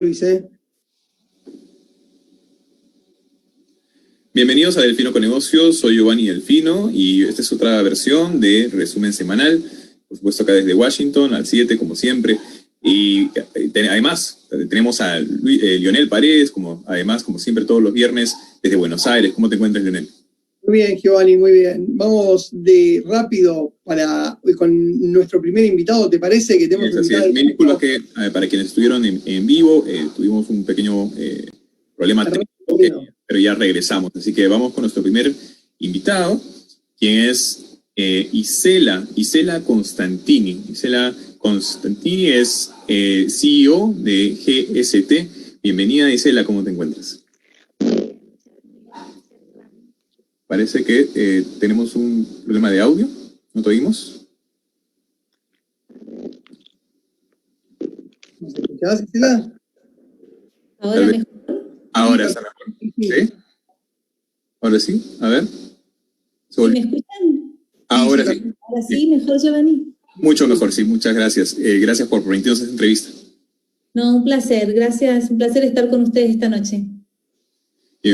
Luis, Bienvenidos a Delfino con Negocios, soy Giovanni Delfino y esta es otra versión de resumen semanal, por supuesto acá desde Washington, al 7 como siempre, y además tenemos a Lionel Paredes, además como siempre todos los viernes desde Buenos Aires. ¿Cómo te encuentras, Lionel? Muy bien, Giovanni, muy bien. Vamos de rápido con nuestro primer invitado, ¿te parece? Que tenemos Mil disculpas que para quienes estuvieron en vivo, tuvimos un pequeño problema técnico, pero ya regresamos. Así que vamos con nuestro primer invitado, quien es Isela Constantini. Isela Constantini es CEO de GST. Bienvenida, Isela, ¿cómo te encuentras? Parece que tenemos un problema de audio. ¿No te oímos? ¿Nos escuchás, Isela? ¿Ahora mejor? Ahora está mejor. ¿Sí? ¿Ahora sí? A ver. ¿Sí me escuchan? Ahora sí. Ahora sí, mejor, Giovanni. Mucho mejor, sí. Muchas gracias. Gracias por permitirnos esta entrevista. No, un placer. Gracias. Un placer estar con ustedes esta noche.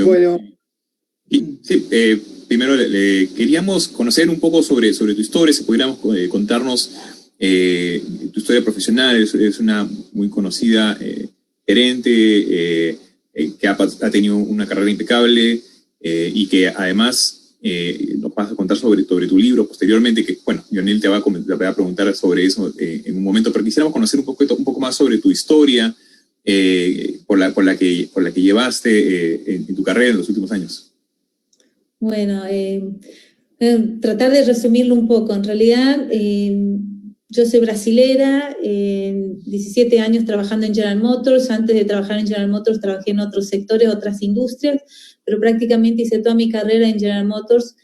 Bueno. Sí, primero queríamos conocer un poco sobre tu historia, si pudiéramos contarnos tu historia profesional. Es una muy conocida gerente que ha tenido una carrera impecable y que además nos vas a contar sobre tu libro posteriormente, que bueno, Lionel te va a preguntar sobre eso en un momento, pero quisiéramos conocer un poco más sobre tu historia por la que llevaste en tu carrera en los últimos años. Bueno, tratar de resumirlo un poco. En realidad, yo soy brasilera, 17 años trabajando en General Motors. Antes de trabajar en General Motors trabajé en otros sectores, otras industrias, pero prácticamente hice toda mi carrera en General Motors,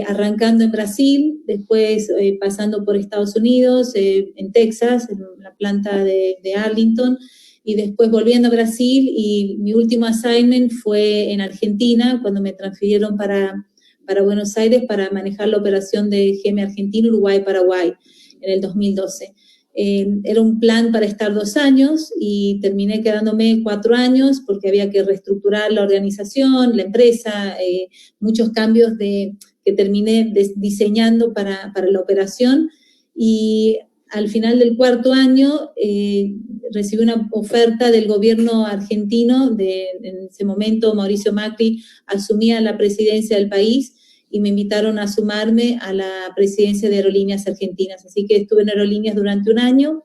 arrancando en Brasil, después pasando por Estados Unidos, en Texas, en la planta de Arlington, y después volviendo a Brasil, y mi último assignment fue en Argentina, cuando me transfirieron para Buenos Aires para manejar la operación de GM Argentina, Uruguay, Paraguay, en el 2012. Era un plan para estar 2 años y terminé quedándome 4 años porque había que reestructurar la organización, la empresa, muchos cambios que terminé diseñando para la operación, y al final del 4º año recibí una oferta del gobierno argentino. En ese momento Mauricio Macri asumía la presidencia del país y me invitaron a sumarme a la presidencia de Aerolíneas Argentinas. Así que estuve en Aerolíneas durante 1 año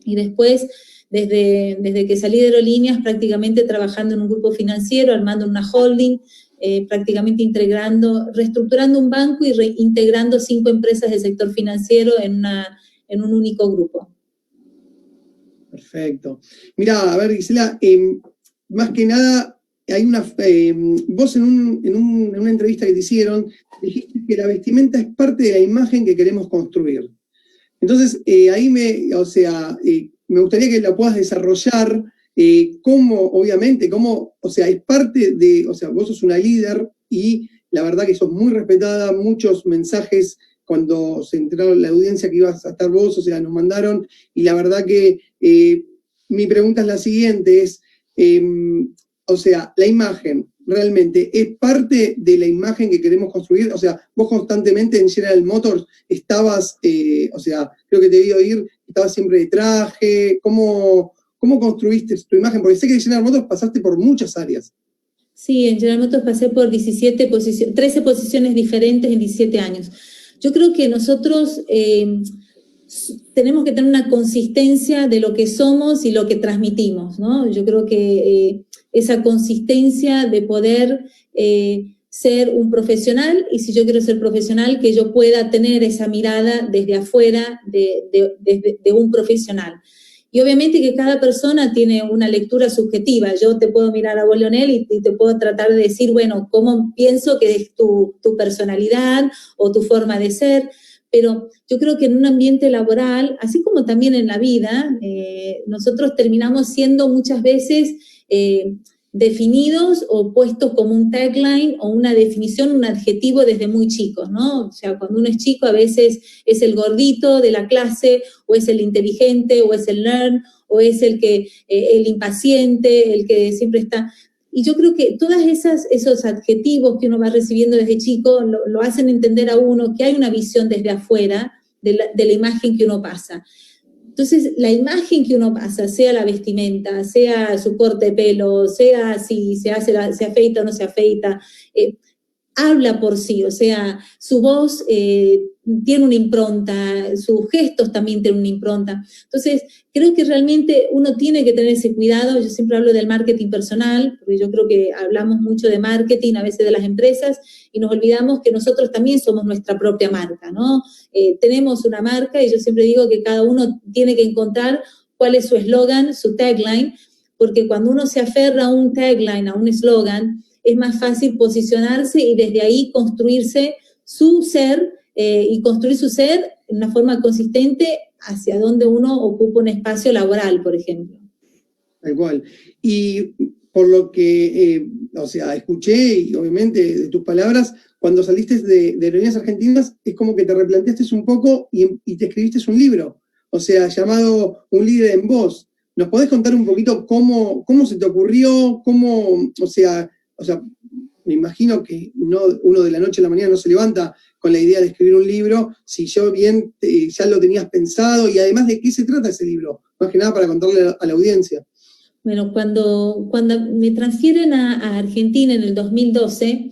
y después, desde que salí de Aerolíneas, prácticamente trabajando en un grupo financiero, armando una holding, prácticamente reestructurando un banco y reintegrando 5 empresas del sector financiero en un único grupo. Perfecto. Mira, a ver, Isela, más que nada, hay vos en una entrevista que te hicieron, dijiste que la vestimenta es parte de la imagen que queremos construir. Entonces, ahí me gustaría que la puedas desarrollar, obviamente, es parte de, vos sos una líder y la verdad que sos muy respetada, muchos mensajes cuando se enteraron la audiencia que ibas a estar vos, nos mandaron, y la verdad que mi pregunta es la siguiente, la imagen realmente es parte de la imagen que queremos construir. Vos constantemente en General Motors estabas, creo que te vi oír, estabas siempre de traje. ¿Cómo construiste tu imagen? Porque sé que en General Motors pasaste por muchas áreas. Sí, en General Motors pasé por 13 posiciones diferentes en 17 años. Yo creo que nosotros tenemos que tener una consistencia de lo que somos y lo que transmitimos, ¿no? Yo creo que esa consistencia de poder ser un profesional, y si yo quiero ser profesional, que yo pueda tener esa mirada desde afuera de un profesional. Y obviamente que cada persona tiene una lectura subjetiva. Yo te puedo mirar a vos, Lionel, y te puedo tratar de decir, bueno, cómo pienso que es tu personalidad o tu forma de ser, pero yo creo que en un ambiente laboral, así como también en la vida, nosotros terminamos siendo muchas veces definidos o puestos como un tagline o una definición, un adjetivo desde muy chicos, ¿no? O sea, cuando uno es chico a veces es el gordito de la clase, o es el inteligente, o es el nerd, o es el impaciente, el que siempre está. Y yo creo que todos esos adjetivos que uno va recibiendo desde chico lo hacen entender a uno que hay una visión desde afuera de la imagen que uno pasa. Entonces, la imagen que uno pasa, sea la vestimenta, sea su corte de pelo, sea si se afeita o no se afeita, habla por sí, o sea, su voz tiene una impronta, sus gestos también tienen una impronta. Entonces, creo que realmente uno tiene que tener ese cuidado. Yo siempre hablo del marketing personal, porque yo creo que hablamos mucho de marketing, a veces de las empresas, y nos olvidamos que nosotros también somos nuestra propia marca, ¿no? Tenemos una marca y yo siempre digo que cada uno tiene que encontrar cuál es su eslogan, su tagline, porque cuando uno se aferra a un tagline, a un eslogan, es más fácil posicionarse y desde ahí construirse su ser y construir su ser de una forma consistente hacia donde uno ocupa un espacio laboral, por ejemplo. Tal cual. Y por lo que, escuché, y obviamente de tus palabras, cuando saliste de Aerolíneas Argentinas, es como que te replanteaste un poco y te escribiste un libro, llamado Un líder en vos. ¿Nos podés contar un poquito cómo se te ocurrió, me imagino que uno de la noche a la mañana no se levanta con la idea de escribir un libro, si yo bien ya lo tenías pensado, y además de qué se trata ese libro, más que nada para contarle a la audiencia. Bueno, cuando me transfieren a Argentina en el 2012,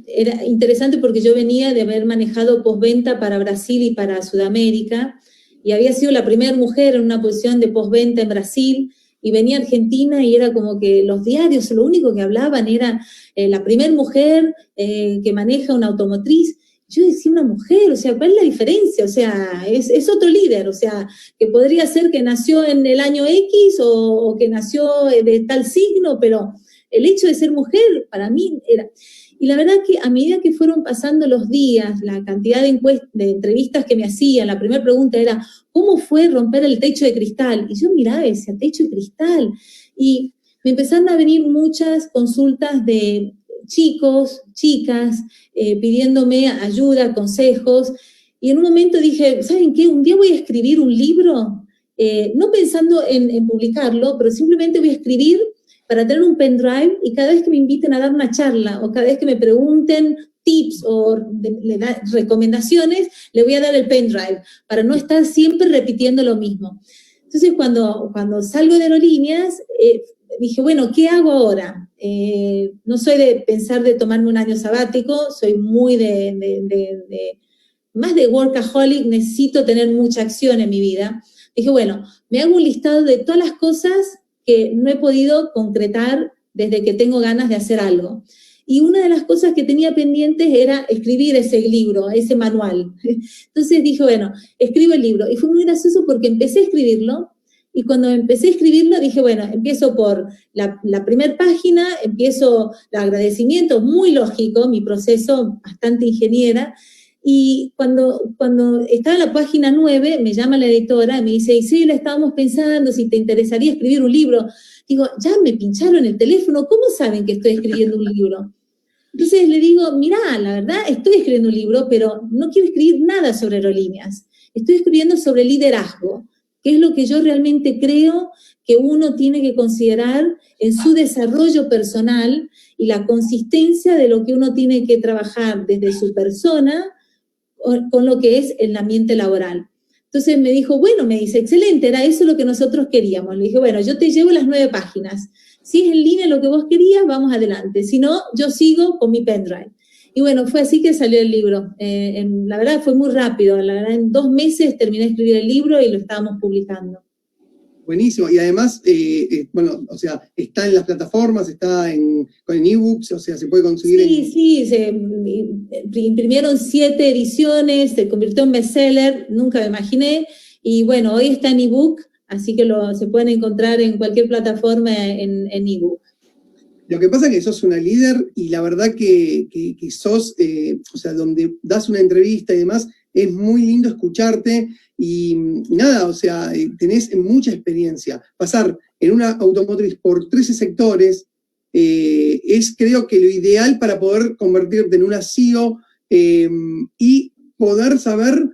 era interesante porque yo venía de haber manejado postventa para Brasil y para Sudamérica, y había sido la primera mujer en una posición de postventa en Brasil, y venía a Argentina y era como que los diarios lo único que hablaban era la primera mujer que maneja una automotriz. Yo decía, una mujer, ¿cuál es la diferencia? Es otro líder, que podría ser que nació en el año X o que nació de tal signo, pero el hecho de ser mujer para mí era... Y la verdad que a medida que fueron pasando los días, la cantidad de entrevistas que me hacían, la primera pregunta era, ¿cómo fue romper el techo de cristal? Y yo miraba ese techo de cristal y me empezaron a venir muchas consultas de chicos, chicas, pidiéndome ayuda, consejos, y en un momento dije, ¿saben qué? Un día voy a escribir un libro, no pensando en publicarlo, pero simplemente voy a escribir para tener un pendrive y cada vez que me inviten a dar una charla o cada vez que me pregunten tips o recomendaciones, le voy a dar el pendrive para no estar siempre repitiendo lo mismo. Entonces, cuando salgo de Aerolíneas, dije, bueno, ¿qué hago ahora? No soy de pensar de tomarme un año sabático, soy muy más de workaholic, necesito tener mucha acción en mi vida. Dije, bueno, me hago un listado de todas las cosas que no he podido concretar desde que tengo ganas de hacer algo. Y una de las cosas que tenía pendientes era escribir ese libro, ese manual. Entonces dije, bueno, escribo el libro. Y fue muy gracioso porque empecé a escribirlo, y cuando empecé a escribirlo dije, bueno, empiezo por la primera página, empiezo el agradecimiento, muy lógico, mi proceso bastante ingeniera. Y cuando estaba en la página 9, me llama la editora y me dice, Isela, estábamos pensando si te interesaría escribir un libro. Digo, ya me pincharon el teléfono, ¿cómo saben que estoy escribiendo un libro? Entonces le digo, mirá, la verdad, estoy escribiendo un libro, pero no quiero escribir nada sobre aerolíneas. Estoy escribiendo sobre liderazgo, que es lo que yo realmente creo que uno tiene que considerar en su desarrollo personal y la consistencia de lo que uno tiene que trabajar desde su persona con lo que es el ambiente laboral. Entonces me dijo, bueno, me dice, excelente, era eso lo que nosotros queríamos. Le dije, bueno, yo te llevo las 9 páginas. Si es en línea lo que vos querías, vamos adelante. Si no, yo sigo con mi pendrive. Y bueno, fue así que salió el libro. La verdad fue muy rápido. La verdad, en 2 meses terminé de escribir el libro y lo estábamos publicando. Buenísimo, y además, está en las plataformas, está con ebooks, se puede conseguir Sí, se imprimieron 7 ediciones, se convirtió en bestseller, nunca me imaginé, y bueno, hoy está en ebook, así que se pueden encontrar en cualquier plataforma en ebook. Lo que pasa es que sos una líder, y la verdad que sos, donde das una entrevista y demás, es muy lindo escucharte, y nada, tenés mucha experiencia. Pasar en una automotriz por 13 sectores es, creo que, lo ideal para poder convertirte en una CEO y poder saber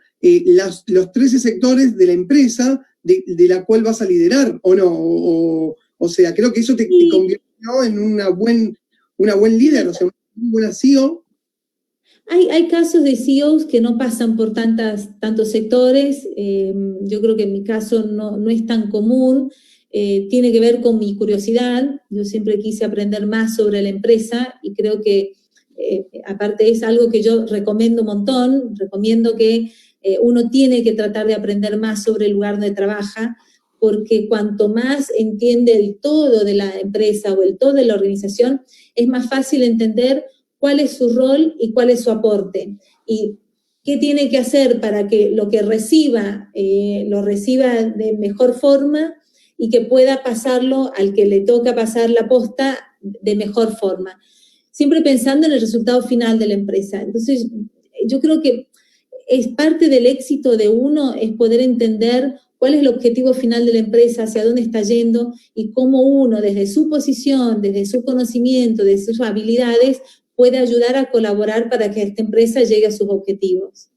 los 13 sectores de la empresa de la cual vas a liderar, ¿o no? O sea, creo que eso te convirtió en una buen líder, o sea, una buena CEO. Hay casos de CEOs que no pasan por tantos sectores. Yo creo que en mi caso no es tan común. Tiene que ver con mi curiosidad. Yo siempre quise aprender más sobre la empresa y creo que aparte es algo que yo recomiendo un montón. Recomiendo que uno tiene que tratar de aprender más sobre el lugar donde trabaja, porque cuanto más entiende el todo de la empresa o el todo de la organización, es más fácil entender cuál es su rol y cuál es su aporte, y qué tiene que hacer para que lo que reciba, lo reciba de mejor forma y que pueda pasarlo al que le toca pasar la posta de mejor forma. Siempre pensando en el resultado final de la empresa. Entonces, yo creo que es parte del éxito de uno es poder entender cuál es el objetivo final de la empresa, hacia dónde está yendo y cómo uno, desde su posición, desde su conocimiento, desde sus habilidades, puede ayudar a colaborar para que esta empresa llegue a sus objetivos.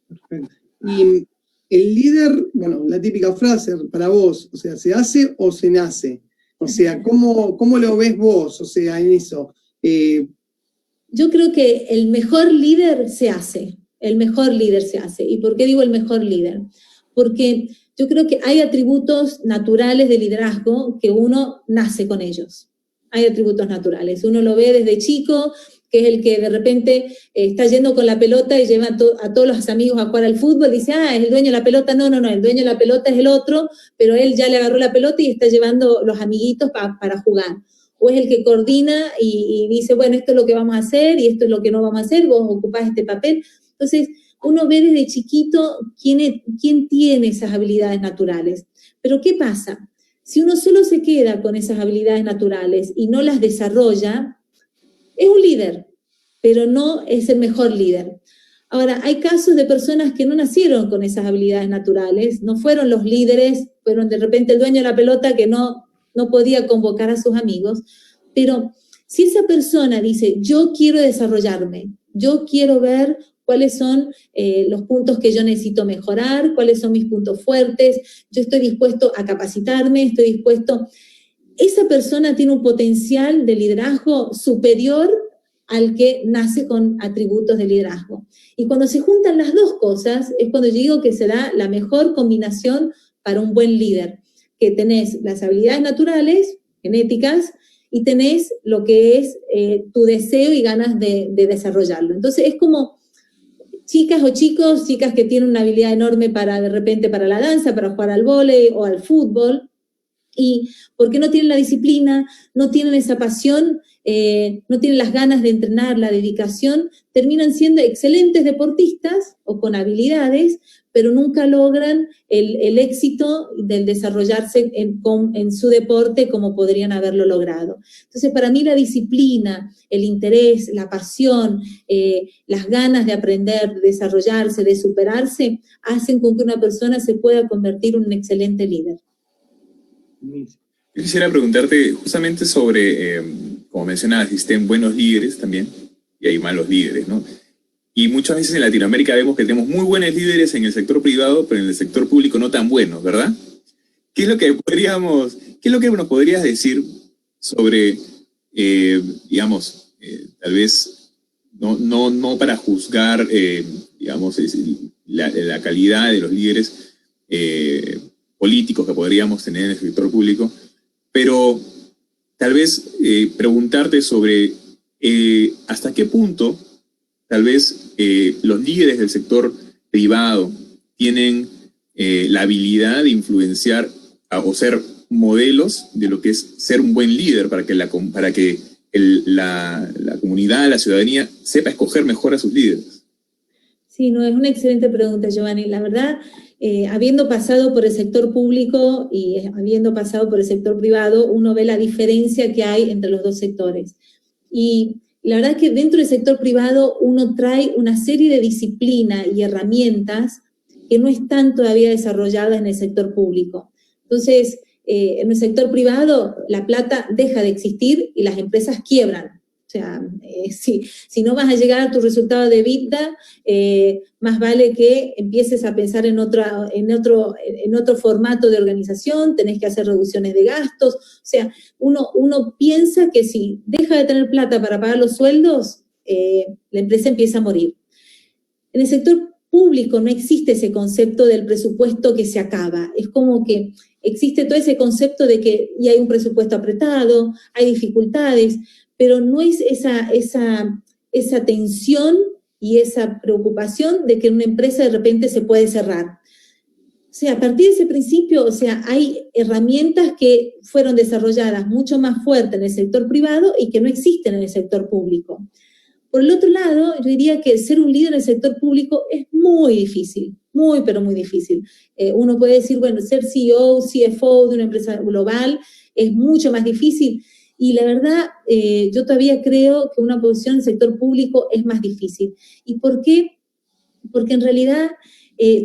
Perfecto. Y el líder, bueno, la típica frase para vos, o sea, ¿se hace o se nace? O sea, ¿cómo lo ves vos, o sea, en eso? Yo creo que el mejor líder se hace, el mejor líder se hace. ¿Y por qué digo el mejor líder? Porque yo creo que hay atributos naturales de liderazgo que uno nace con ellos. Hay atributos naturales. Uno lo ve desde chico, que es el que de repente está yendo con la pelota y lleva a todos los amigos a jugar al fútbol, dice, es el dueño de la pelota. No, el dueño de la pelota es el otro, pero él ya le agarró la pelota y está llevando los amiguitos para jugar. O es el que coordina y dice, bueno, esto es lo que vamos a hacer y esto es lo que no vamos a hacer, vos ocupás este papel. Entonces, uno ve desde chiquito quién tiene esas habilidades naturales. Pero ¿qué pasa? Si uno solo se queda con esas habilidades naturales y no las desarrolla, es un líder, pero no es el mejor líder. Ahora, hay casos de personas que no nacieron con esas habilidades naturales, no fueron los líderes, fueron de repente el dueño de la pelota que no podía convocar a sus amigos, pero si esa persona dice, yo quiero desarrollarme, yo quiero ver cuáles son los puntos que yo necesito mejorar, cuáles son mis puntos fuertes, yo estoy dispuesto a capacitarme, esa persona tiene un potencial de liderazgo superior al que nace con atributos de liderazgo. Y cuando se juntan las dos cosas, es cuando yo digo que se da la mejor combinación para un buen líder, que tenés las habilidades naturales, genéticas, y tenés lo que es tu deseo y ganas de desarrollarlo. Entonces es como chicas o chicos, chicas que tienen una habilidad enorme de repente para la danza, para jugar al vóley o al fútbol, y porque no tienen la disciplina, no tienen esa pasión, no tienen las ganas de entrenar, la dedicación, terminan siendo excelentes deportistas o con habilidades, pero nunca logran el éxito del desarrollarse en su deporte como podrían haberlo logrado. Entonces, para mí la disciplina, el interés, la pasión, las ganas de aprender, de desarrollarse, de superarse, hacen con que una persona se pueda convertir en un excelente líder. Yo quisiera preguntarte justamente sobre, como mencionabas, existen buenos líderes también y hay malos líderes, ¿no? Y muchas veces en Latinoamérica vemos que tenemos muy buenos líderes en el sector privado, pero en el sector público no tan buenos, ¿verdad? ¿Qué es lo que nos podrías decir sobre, digamos, tal vez, no para juzgar, digamos, la calidad de los líderes políticos que podríamos tener en el sector público, pero tal vez preguntarte sobre hasta qué punto tal vez los líderes del sector privado tienen la habilidad de influenciar o ser modelos de lo que es ser un buen líder para que la comunidad, la ciudadanía sepa escoger mejor a sus líderes. Sí, no, es una excelente pregunta, Giovanni. La verdad, habiendo pasado por el sector público y habiendo pasado por el sector privado, uno ve la diferencia que hay entre los dos sectores. Y la verdad es que dentro del sector privado uno trae una serie de disciplina y herramientas que no están todavía desarrolladas en el sector público. Entonces, en el sector privado la plata deja de existir y las empresas quiebran. O sea, si no vas a llegar a tu resultado de EBITDA, más vale que empieces a pensar en otro formato de organización, tenés que hacer reducciones de gastos. O sea, uno piensa que si deja de tener plata para pagar los sueldos, la empresa empieza a morir. En el sector público no existe ese concepto del presupuesto que se acaba. Es como que existe todo ese concepto de que y hay un presupuesto apretado, hay dificultades, pero no es esa tensión y esa preocupación de que una empresa de repente se puede cerrar. O sea, a partir de ese principio, o sea, hay herramientas que fueron desarrolladas mucho más fuerte en el sector privado y que no existen en el sector público. Por el otro lado, yo diría que ser un líder en el sector público es muy difícil, muy, pero muy difícil. Uno puede decir, bueno, ser CEO, CFO de una empresa global es mucho más difícil. Y la verdad, yo todavía creo que una posición en el sector público es más difícil. ¿Y por qué? Porque en realidad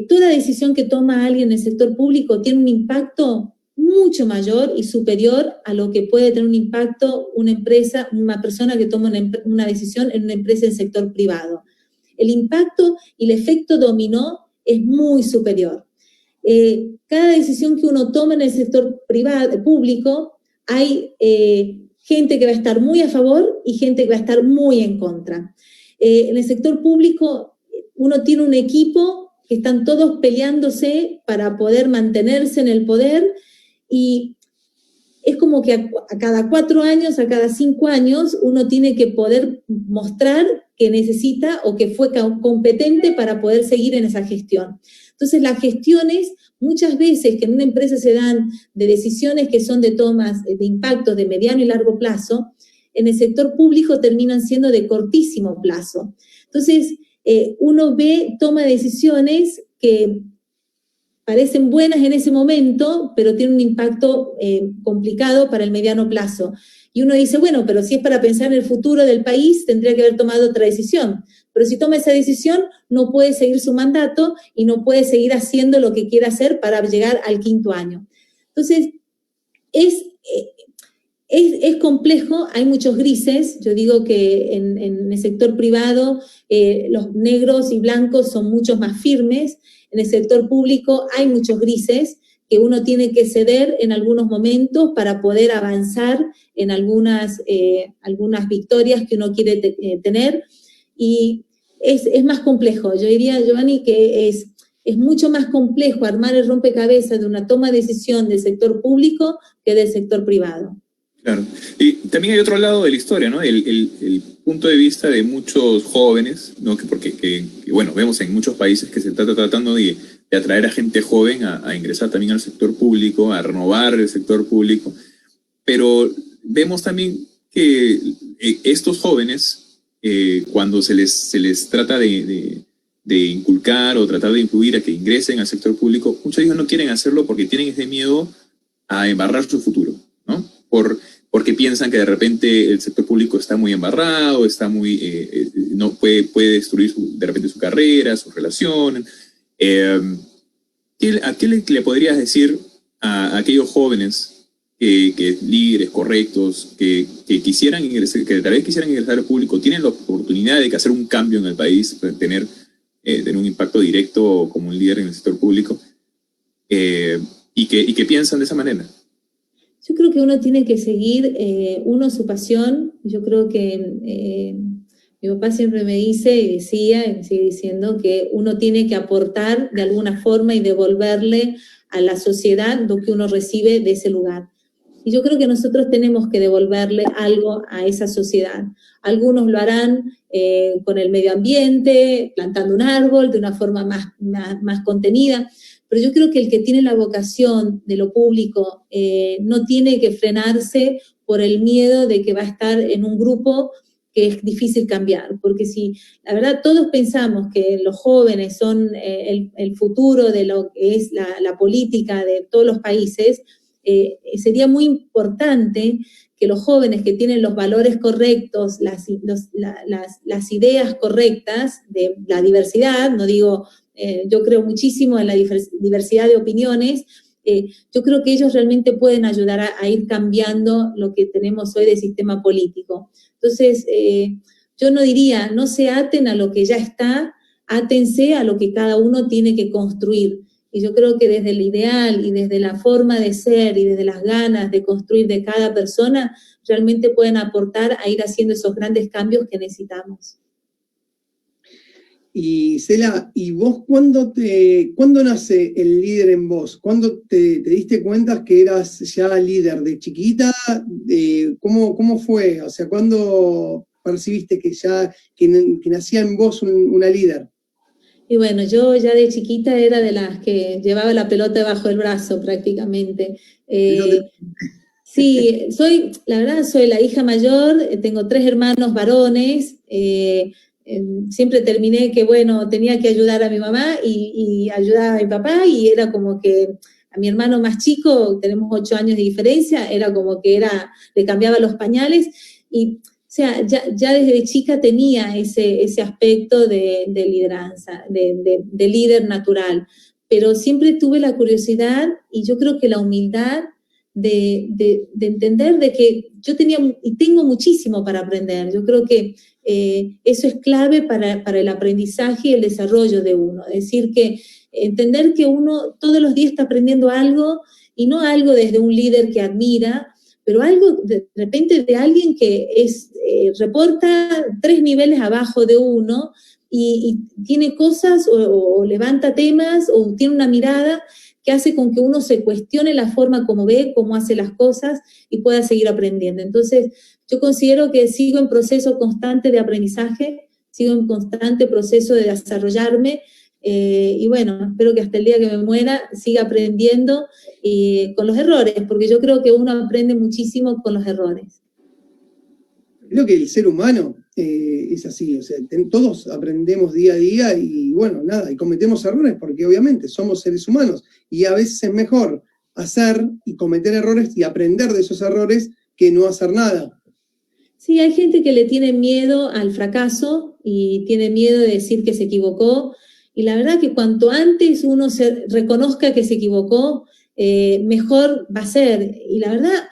toda decisión que toma alguien en el sector público tiene un impacto mucho mayor y superior a lo que puede tener un impacto una persona que toma una decisión en una empresa del sector privado. El impacto y el efecto dominó es muy superior. Cada decisión que uno toma en el sector público, hay gente que va a estar muy a favor y gente que va a estar muy en contra. En el sector público uno tiene un equipo que están todos peleándose para poder mantenerse en el poder y es como que a cada 4 años, a cada 5 años, uno tiene que poder mostrar que necesita o que fue competente para poder seguir en esa gestión. Entonces, las gestiones, muchas veces que en una empresa se dan de decisiones que son de tomas de impactos de mediano y largo plazo, en el sector público terminan siendo de cortísimo plazo. Entonces, uno toma decisiones que parecen buenas en ese momento, pero tienen un impacto complicado para el mediano plazo. Y uno dice, bueno, pero si es para pensar en el futuro del país, tendría que haber tomado otra decisión. Pero si toma esa decisión, no puede seguir su mandato y no puede seguir haciendo lo que quiere hacer para llegar al 5º año. Entonces, es complejo, hay muchos grises. Yo digo que en el sector privado los negros y blancos son muchos más firmes. En el sector público hay muchos grises que uno tiene que ceder en algunos momentos para poder avanzar en algunas victorias que uno quiere tener. Y es más complejo. Yo diría, Giovanni, que es mucho más complejo armar el rompecabezas de una toma de decisión del sector público que del sector privado. Claro. Y también hay otro lado de la historia, ¿no? El punto de vista de muchos jóvenes, ¿no? Porque bueno, vemos en muchos países que se está tratando de atraer a gente joven a ingresar también al sector público, a renovar el sector público, pero vemos también que estos jóvenes, cuando se les trata de inculcar o tratar de influir a que ingresen al sector público, muchos de ellos no quieren hacerlo porque tienen ese miedo a embarrar su futuro, ¿no? Porque piensan que de repente el sector público está muy embarrado, está no puede destruir de repente su carrera, su relación. ¿A qué le podrías decir a aquellos jóvenes que líderes correctos, que quisieran ingresar, que tal vez quisieran ingresar al público, tienen la oportunidad de hacer un cambio en el país, tener un impacto directo como un líder en el sector público, y que piensan de esa manera? Yo creo que uno tiene que seguir, su pasión. Yo creo que mi papá siempre me dice y decía, y me sigue diciendo, que uno tiene que aportar de alguna forma y devolverle a la sociedad lo que uno recibe de ese lugar. Y yo creo que nosotros tenemos que devolverle algo a esa sociedad. Algunos lo harán con el medio ambiente, plantando un árbol de una forma más contenida. Pero yo creo que el que tiene la vocación de lo público no tiene que frenarse por el miedo de que va a estar en un grupo que es difícil cambiar. Porque si, la verdad, todos pensamos que los jóvenes son el futuro de lo que es la política de todos los países, sería muy importante que los jóvenes que tienen los valores correctos, las ideas correctas de la diversidad, no digo... yo creo muchísimo en la diversidad de opiniones, yo creo que ellos realmente pueden ayudar a ir cambiando lo que tenemos hoy de sistema político. Entonces, yo no diría, no se aten a lo que ya está, átense a lo que cada uno tiene que construir. Y yo creo que desde el ideal y desde la forma de ser y desde las ganas de construir de cada persona, realmente pueden aportar a ir haciendo esos grandes cambios que necesitamos. Y Cela, ¿y vos cuándo nace el líder en vos? ¿Cuándo te diste cuenta que eras ya líder? ¿De chiquita? ¿Cómo fue? O sea, ¿cuándo percibiste que nacía en vos una líder? Y bueno, yo ya de chiquita era de las que llevaba la pelota debajo del brazo prácticamente. Sí, la verdad, soy la hija mayor, tengo 3 hermanos varones, siempre terminé que, bueno, tenía que ayudar a mi mamá y ayudar a mi papá, y era como que a mi hermano más chico, tenemos 8 años de diferencia, era como que le cambiaba los pañales, y o sea, ya desde chica tenía ese aspecto de lideranza, de líder natural, pero siempre tuve la curiosidad y yo creo que la humildad de entender de que yo tenía y tengo muchísimo para aprender. Yo creo que eso es clave para el aprendizaje y el desarrollo de uno. Es decir, que entender que uno todos los días está aprendiendo algo, y no algo desde un líder que admira, pero algo de repente de alguien que reporta 3 niveles abajo de uno y tiene cosas o levanta temas o tiene una mirada que hace con que uno se cuestione la forma como ve, cómo hace las cosas y pueda seguir aprendiendo. Entonces, yo considero que sigo en proceso constante de aprendizaje, sigo en constante proceso de desarrollarme, y bueno, espero que hasta el día que me muera siga aprendiendo con los errores, porque yo creo que uno aprende muchísimo con los errores. Creo que el ser humano es así, o sea, todos aprendemos día a día y bueno, nada, y cometemos errores porque obviamente somos seres humanos y a veces es mejor hacer y cometer errores y aprender de esos errores que no hacer nada. Sí, hay gente que le tiene miedo al fracaso y tiene miedo de decir que se equivocó, y la verdad que cuanto antes uno se reconozca que se equivocó, mejor va a ser. Y la verdad,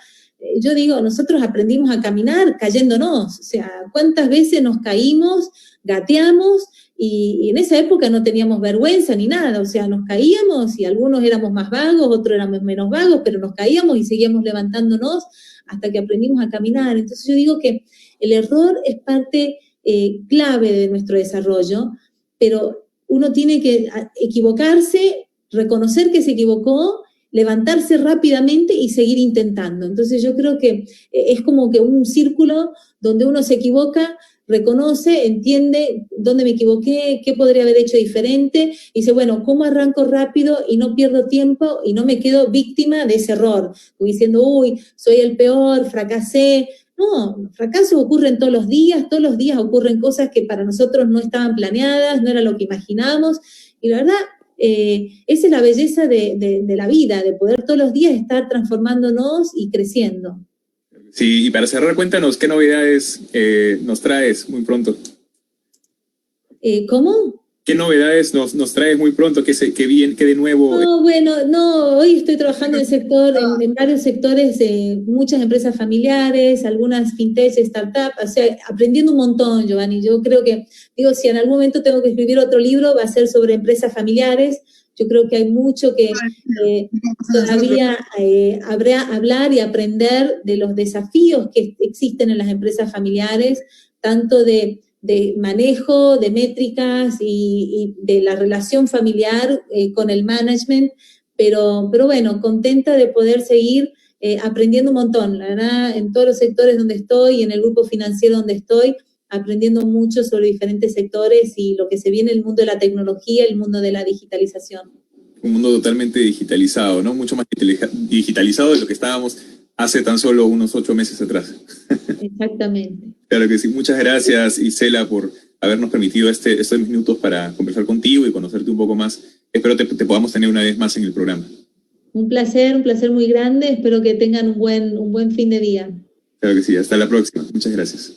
yo digo, nosotros aprendimos a caminar cayéndonos, o sea, cuántas veces nos caímos, gateamos, y en esa época no teníamos vergüenza ni nada, o sea, nos caíamos y algunos éramos más vagos, otros éramos menos vagos, pero nos caíamos y seguíamos levantándonos hasta que aprendimos a caminar. Entonces yo digo que el error es parte clave de nuestro desarrollo, pero uno tiene que equivocarse, reconocer que se equivocó, levantarse rápidamente y seguir intentando. Entonces yo creo que es como que un círculo donde uno se equivoca, reconoce, entiende dónde me equivoqué, qué podría haber hecho diferente, y dice, bueno, ¿cómo arranco rápido y no pierdo tiempo y no me quedo víctima de ese error? Como diciendo, uy, soy el peor, fracasé. No, fracasos ocurren todos los días ocurren cosas que para nosotros no estaban planeadas, no era lo que imaginábamos, y la verdad, esa es la belleza de la vida, de poder todos los días estar transformándonos y creciendo. Sí, y para cerrar, cuéntanos, ¿qué novedades nos traes muy pronto? ¿Cómo? ¿Qué novedades nos traes muy pronto? ¿Qué de nuevo? No, bueno, no, hoy estoy trabajando en varios sectores, muchas empresas familiares, algunas fintech, startups, o sea, aprendiendo un montón, Giovanni. Yo creo que, digo, si en algún momento tengo que escribir otro libro, va a ser sobre empresas familiares. Yo creo que hay mucho que todavía hablar y aprender de los desafíos que existen en las empresas familiares, tanto de manejo, de métricas y de la relación familiar con el management, pero bueno, contenta de poder seguir aprendiendo un montón, la verdad, en todos los sectores donde estoy, en el grupo financiero donde estoy, aprendiendo mucho sobre diferentes sectores y lo que se viene en el mundo de la tecnología, el mundo de la digitalización. Un mundo totalmente digitalizado, ¿no? Mucho más digitalizado de lo que estábamos hace tan solo unos 8 meses atrás. Exactamente. Claro que sí. Muchas gracias, Isela, por habernos permitido estos minutos para conversar contigo y conocerte un poco más. Espero te podamos tener una vez más en el programa. Un placer muy grande. Espero que tengan un buen fin de día. Claro que sí. Hasta la próxima. Muchas gracias.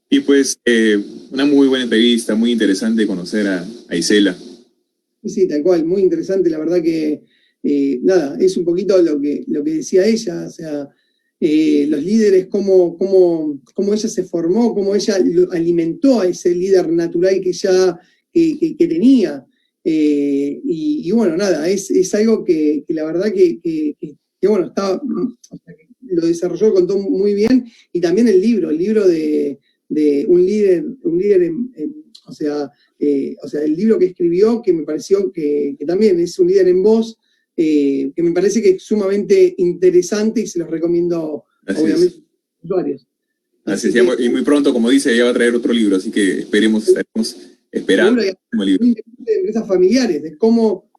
Y pues una muy buena entrevista, muy interesante conocer a Isela. Sí, tal cual, muy interesante, la verdad que, nada, es un poquito lo que decía ella, o sea, los líderes, cómo ella se formó, cómo ella alimentó a ese líder natural que ya que tenía. Y bueno, nada, es algo que la verdad que bueno, estaba, o sea, que lo desarrolló, contó muy bien, y también el libro de un líder o sea, el libro que escribió, que me pareció que también es un líder en voz, que me parece que es sumamente interesante y se los recomiendo, obviamente, a los usuarios. Así es, y muy pronto, como dice, ella va a traer otro libro, así que estaremos esperando el libro. Muy interesante de empresas familiares, de cómo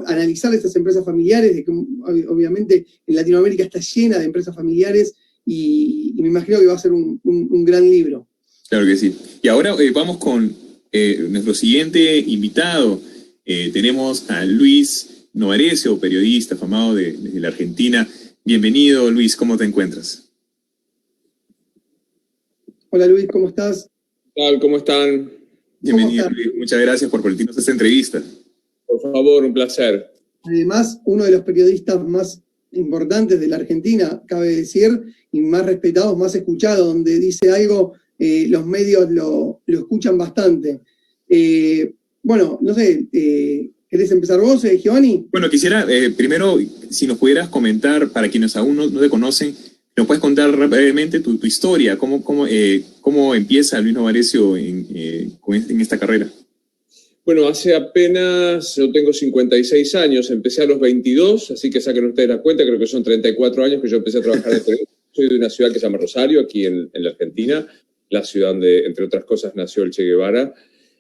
analizar estas empresas familiares, de que obviamente en Latinoamérica está llena de empresas familiares y me imagino que va a ser un gran libro. Claro que sí. Y ahora vamos con nuestro siguiente invitado. Tenemos a Luis Novarecio, periodista afamado desde la Argentina. Bienvenido, Luis, ¿cómo te encuentras? Hola Luis, ¿cómo estás? ¿Qué tal? ¿Cómo están? Bienvenido, Luis. Muchas gracias por permitirnos esta entrevista. Por favor, un placer. Además, uno de los periodistas más importantes de la Argentina, cabe decir, y más respetados, más escuchados, donde dice algo, los medios lo escuchan bastante. Bueno, no sé, ¿querés empezar vos, Giovanni? Bueno, quisiera primero, si nos pudieras comentar, para quienes aún no te conocen, ¿nos puedes contar brevemente tu historia? ¿Cómo empieza Luis Novarecio en esta carrera? Bueno, hace apenas, yo tengo 56 años, empecé a los 22, así que saquen ustedes la cuenta, creo que son 34 años que yo empecé a trabajar en televisión. Soy de una ciudad que se llama Rosario, aquí en la Argentina, la ciudad donde, entre otras cosas, nació el Che Guevara.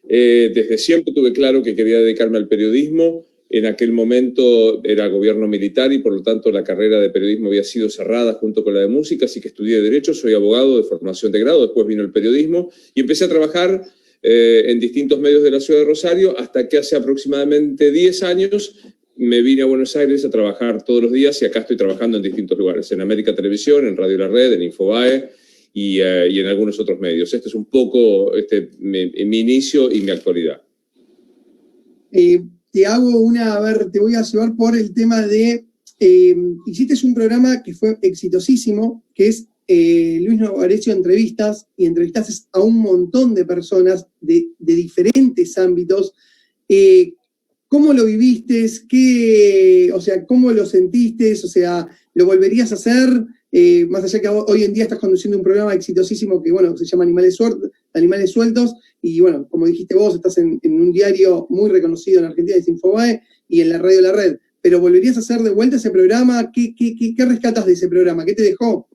Desde siempre tuve claro que quería dedicarme al periodismo. En aquel momento era gobierno militar y por lo tanto la carrera de periodismo había sido cerrada junto con la de música, así que estudié Derecho, soy abogado de formación de grado, después vino el periodismo y empecé a trabajar en distintos medios de la ciudad de Rosario hasta que hace aproximadamente 10 años me vine a Buenos Aires a trabajar todos los días y acá estoy trabajando en distintos lugares, en América Televisión, en Radio La Red, en Infobae y en algunos otros medios. Este es un poco mi inicio y mi actualidad. Te voy a llevar por el tema de, hiciste un programa que fue exitosísimo, que es Luis Novarecio Entrevistas, y entrevistaste a un montón de personas de diferentes ámbitos. ¿Cómo lo viviste? O sea, ¿cómo lo sentiste? O sea, ¿lo volverías a hacer? Más allá que hoy en día estás conduciendo un programa exitosísimo que, bueno, se llama Animales Sueltos, y bueno, como dijiste vos, estás en un diario muy reconocido en Argentina, es Infobae, y en la Radio La Red. ¿Pero volverías a hacer de vuelta ese programa? ¿Qué rescatas de ese programa? ¿Qué te dejó?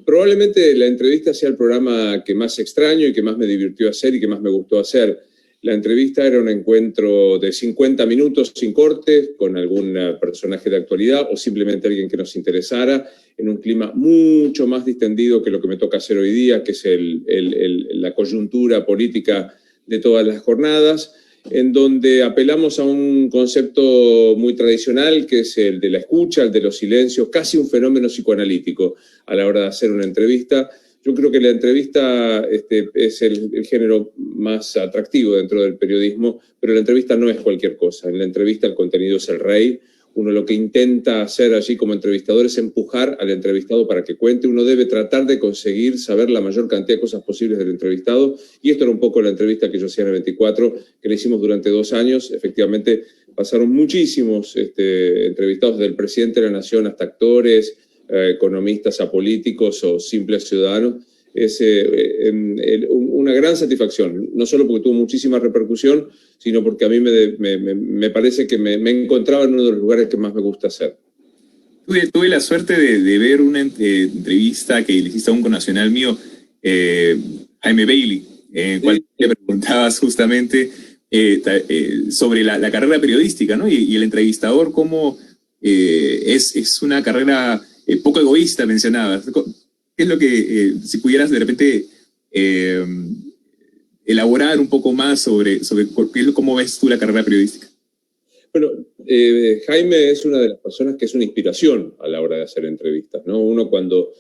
Probablemente la entrevista sea el programa que más extraño y que más me divirtió hacer y que más me gustó hacer. La entrevista era un encuentro de 50 minutos sin cortes con algún personaje de actualidad o simplemente alguien que nos interesara en un clima mucho más distendido que lo que me toca hacer hoy día, que es la coyuntura política de todas las jornadas, en donde apelamos a un concepto muy tradicional, que es el de la escucha, el de los silencios, casi un fenómeno psicoanalítico a la hora de hacer una entrevista. Yo creo que la entrevista es el género más atractivo dentro del periodismo, pero la entrevista no es cualquier cosa. En la entrevista el contenido es el rey. Uno lo que intenta hacer allí como entrevistador es empujar al entrevistado para que cuente. Uno debe tratar de conseguir saber la mayor cantidad de cosas posibles del entrevistado. Y esto era un poco la entrevista que yo hacía en el 24, que la hicimos durante 2 años. Efectivamente, pasaron muchísimos entrevistados, desde el presidente de la Nación hasta actores, economistas a políticos o simples ciudadanos. Es una gran satisfacción, no solo porque tuvo muchísima repercusión, sino porque a mí me parece que me encontraba en uno de los lugares que más me gusta hacer. Tuve la suerte de ver una entrevista que le hiciste a un connacional mío, Jaime Bailey, en el cual le preguntabas justamente sobre la carrera periodística, ¿no? Y el entrevistador, cómo es una carrera poco egoísta, mencionabas. ¿Qué es lo que, si pudieras de repente elaborar un poco más sobre cómo ves tú la carrera periodística? Bueno, Jaime es una de las personas que es una inspiración a la hora de hacer entrevistas, ¿no? Uno cuando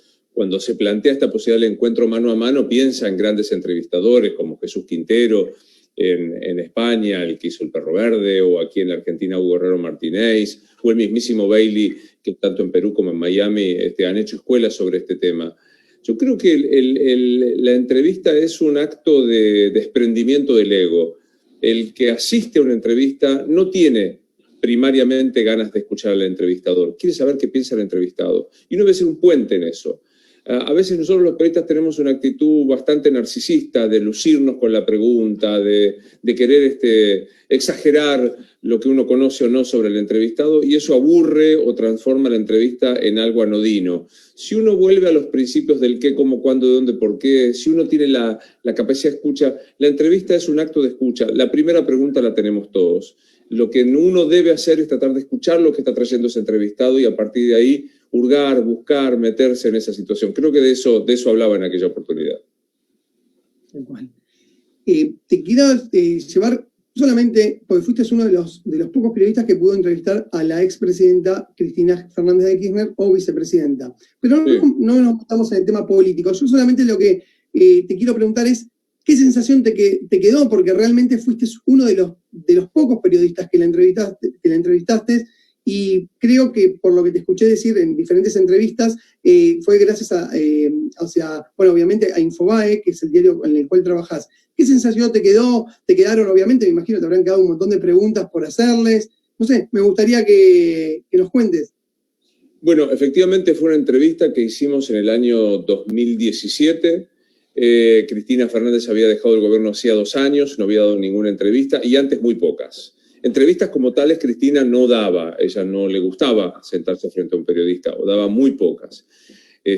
se plantea esta posibilidad del encuentro mano a mano piensa en grandes entrevistadores como Jesús Quintero en España, el que hizo El Perro Verde, o aquí en la Argentina Hugo Herrero Martínez, o el mismísimo Bailey, que tanto en Perú como en Miami han hecho escuelas sobre este tema. Yo creo que la entrevista es un acto de desprendimiento del ego. El que asiste a una entrevista no tiene primariamente ganas de escuchar al entrevistador, quiere saber qué piensa el entrevistado. Y uno debe ser un puente en eso. A veces nosotros los periodistas tenemos una actitud bastante narcisista de lucirnos con la pregunta, de querer exagerar lo que uno conoce o no sobre el entrevistado, y eso aburre o transforma la entrevista en algo anodino. Si uno vuelve a los principios del qué, cómo, cuándo, de dónde, por qué, si uno tiene la capacidad de escucha, la entrevista es un acto de escucha. La primera pregunta la tenemos todos. Lo que uno debe hacer es tratar de escuchar lo que está trayendo ese entrevistado y a partir de ahí hurgar, buscar, meterse en esa situación. Creo que de eso hablaba en aquella oportunidad. Igual. Te quiero llevar solamente, porque fuiste uno de los pocos periodistas que pudo entrevistar a la expresidenta Cristina Fernández de Kirchner o vicepresidenta. Pero Sí. no nos metamos en el tema político. Yo solamente lo que te quiero preguntar es, ¿qué sensación te quedó? Porque realmente fuiste uno de los pocos periodistas que la entrevistaste, y creo que por lo que te escuché decir en diferentes entrevistas, fue gracias obviamente a Infobae, que es el diario en el cual trabajás. ¿Qué sensación te quedó? Te quedaron, obviamente, me imagino, te habrán quedado un montón de preguntas por hacerles. No sé, me gustaría que nos cuentes. Bueno, efectivamente fue una entrevista que hicimos en el año 2017. Cristina Fernández había dejado el gobierno hacía 2 años, no había dado ninguna entrevista, y antes muy pocas. Entrevistas como tales Cristina no daba, ella no le gustaba sentarse frente a un periodista, o daba muy pocas.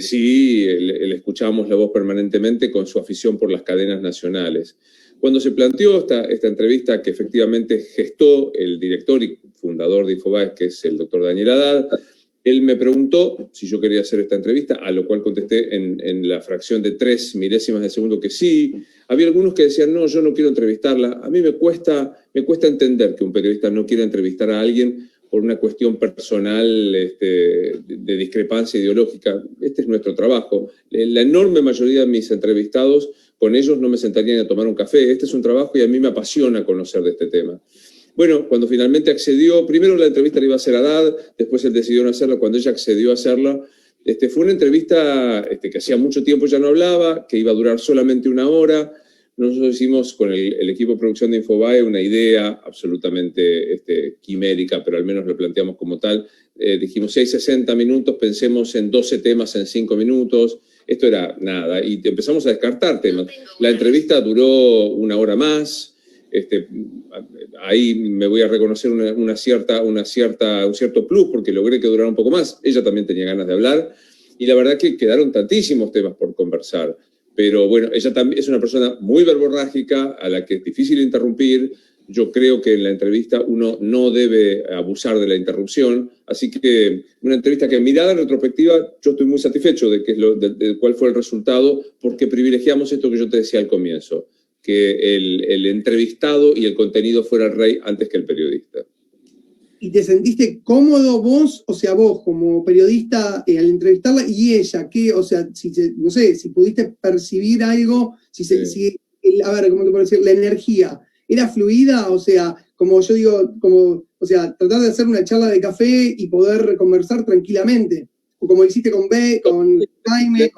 Sí, le escuchábamos la voz permanentemente con su afición por las cadenas nacionales. Cuando se planteó esta entrevista que efectivamente gestó el director y fundador de Infobae, que es el doctor Daniel Haddad, él me preguntó si yo quería hacer esta entrevista, a lo cual contesté en la fracción de 3 milésimas de segundo que sí. Había algunos que decían, no, yo no quiero entrevistarla. A mí me cuesta entender que un periodista no quiera entrevistar a alguien por una cuestión personal de discrepancia ideológica. Este es nuestro trabajo. La enorme mayoría de mis entrevistados, con ellos no me sentarían a tomar un café. Este es un trabajo y a mí me apasiona conocer de este tema. Bueno, cuando finalmente accedió, primero la entrevista la iba a hacer Haddad, después él decidió no hacerla. Cuando ella accedió a hacerla, fue una entrevista que hacía mucho tiempo ya no hablaba, que iba a durar solamente 1 hora. Nosotros hicimos con el equipo de producción de Infobae una idea absolutamente quimérica, pero al menos lo planteamos como tal. Dijimos, si hay 60 minutos, pensemos en 12 temas en 5 minutos. Esto era nada, y empezamos a descartar temas. La entrevista duró 1 hora más. Ahí me voy a reconocer un cierto plus, porque logré que durara un poco más. Ella también tenía ganas de hablar, y la verdad que quedaron tantísimos temas por conversar. Pero bueno, ella también es una persona muy verborrágica, a la que es difícil interrumpir. Yo creo que en la entrevista uno no debe abusar de la interrupción, así que una entrevista que, mirada en retrospectiva, yo estoy muy satisfecho de cuál fue el resultado, porque privilegiamos esto que yo te decía al comienzo, que el entrevistado y el contenido fuera el rey antes que el periodista. ¿Y te sentiste cómodo vos, vos como periodista al entrevistarla, y ella, no sé, si pudiste percibir algo, a ver, ¿cómo te puedo decir? La energía, ¿era fluida? Como yo digo, tratar de hacer una charla de café y poder conversar tranquilamente, o como hiciste con Jaime,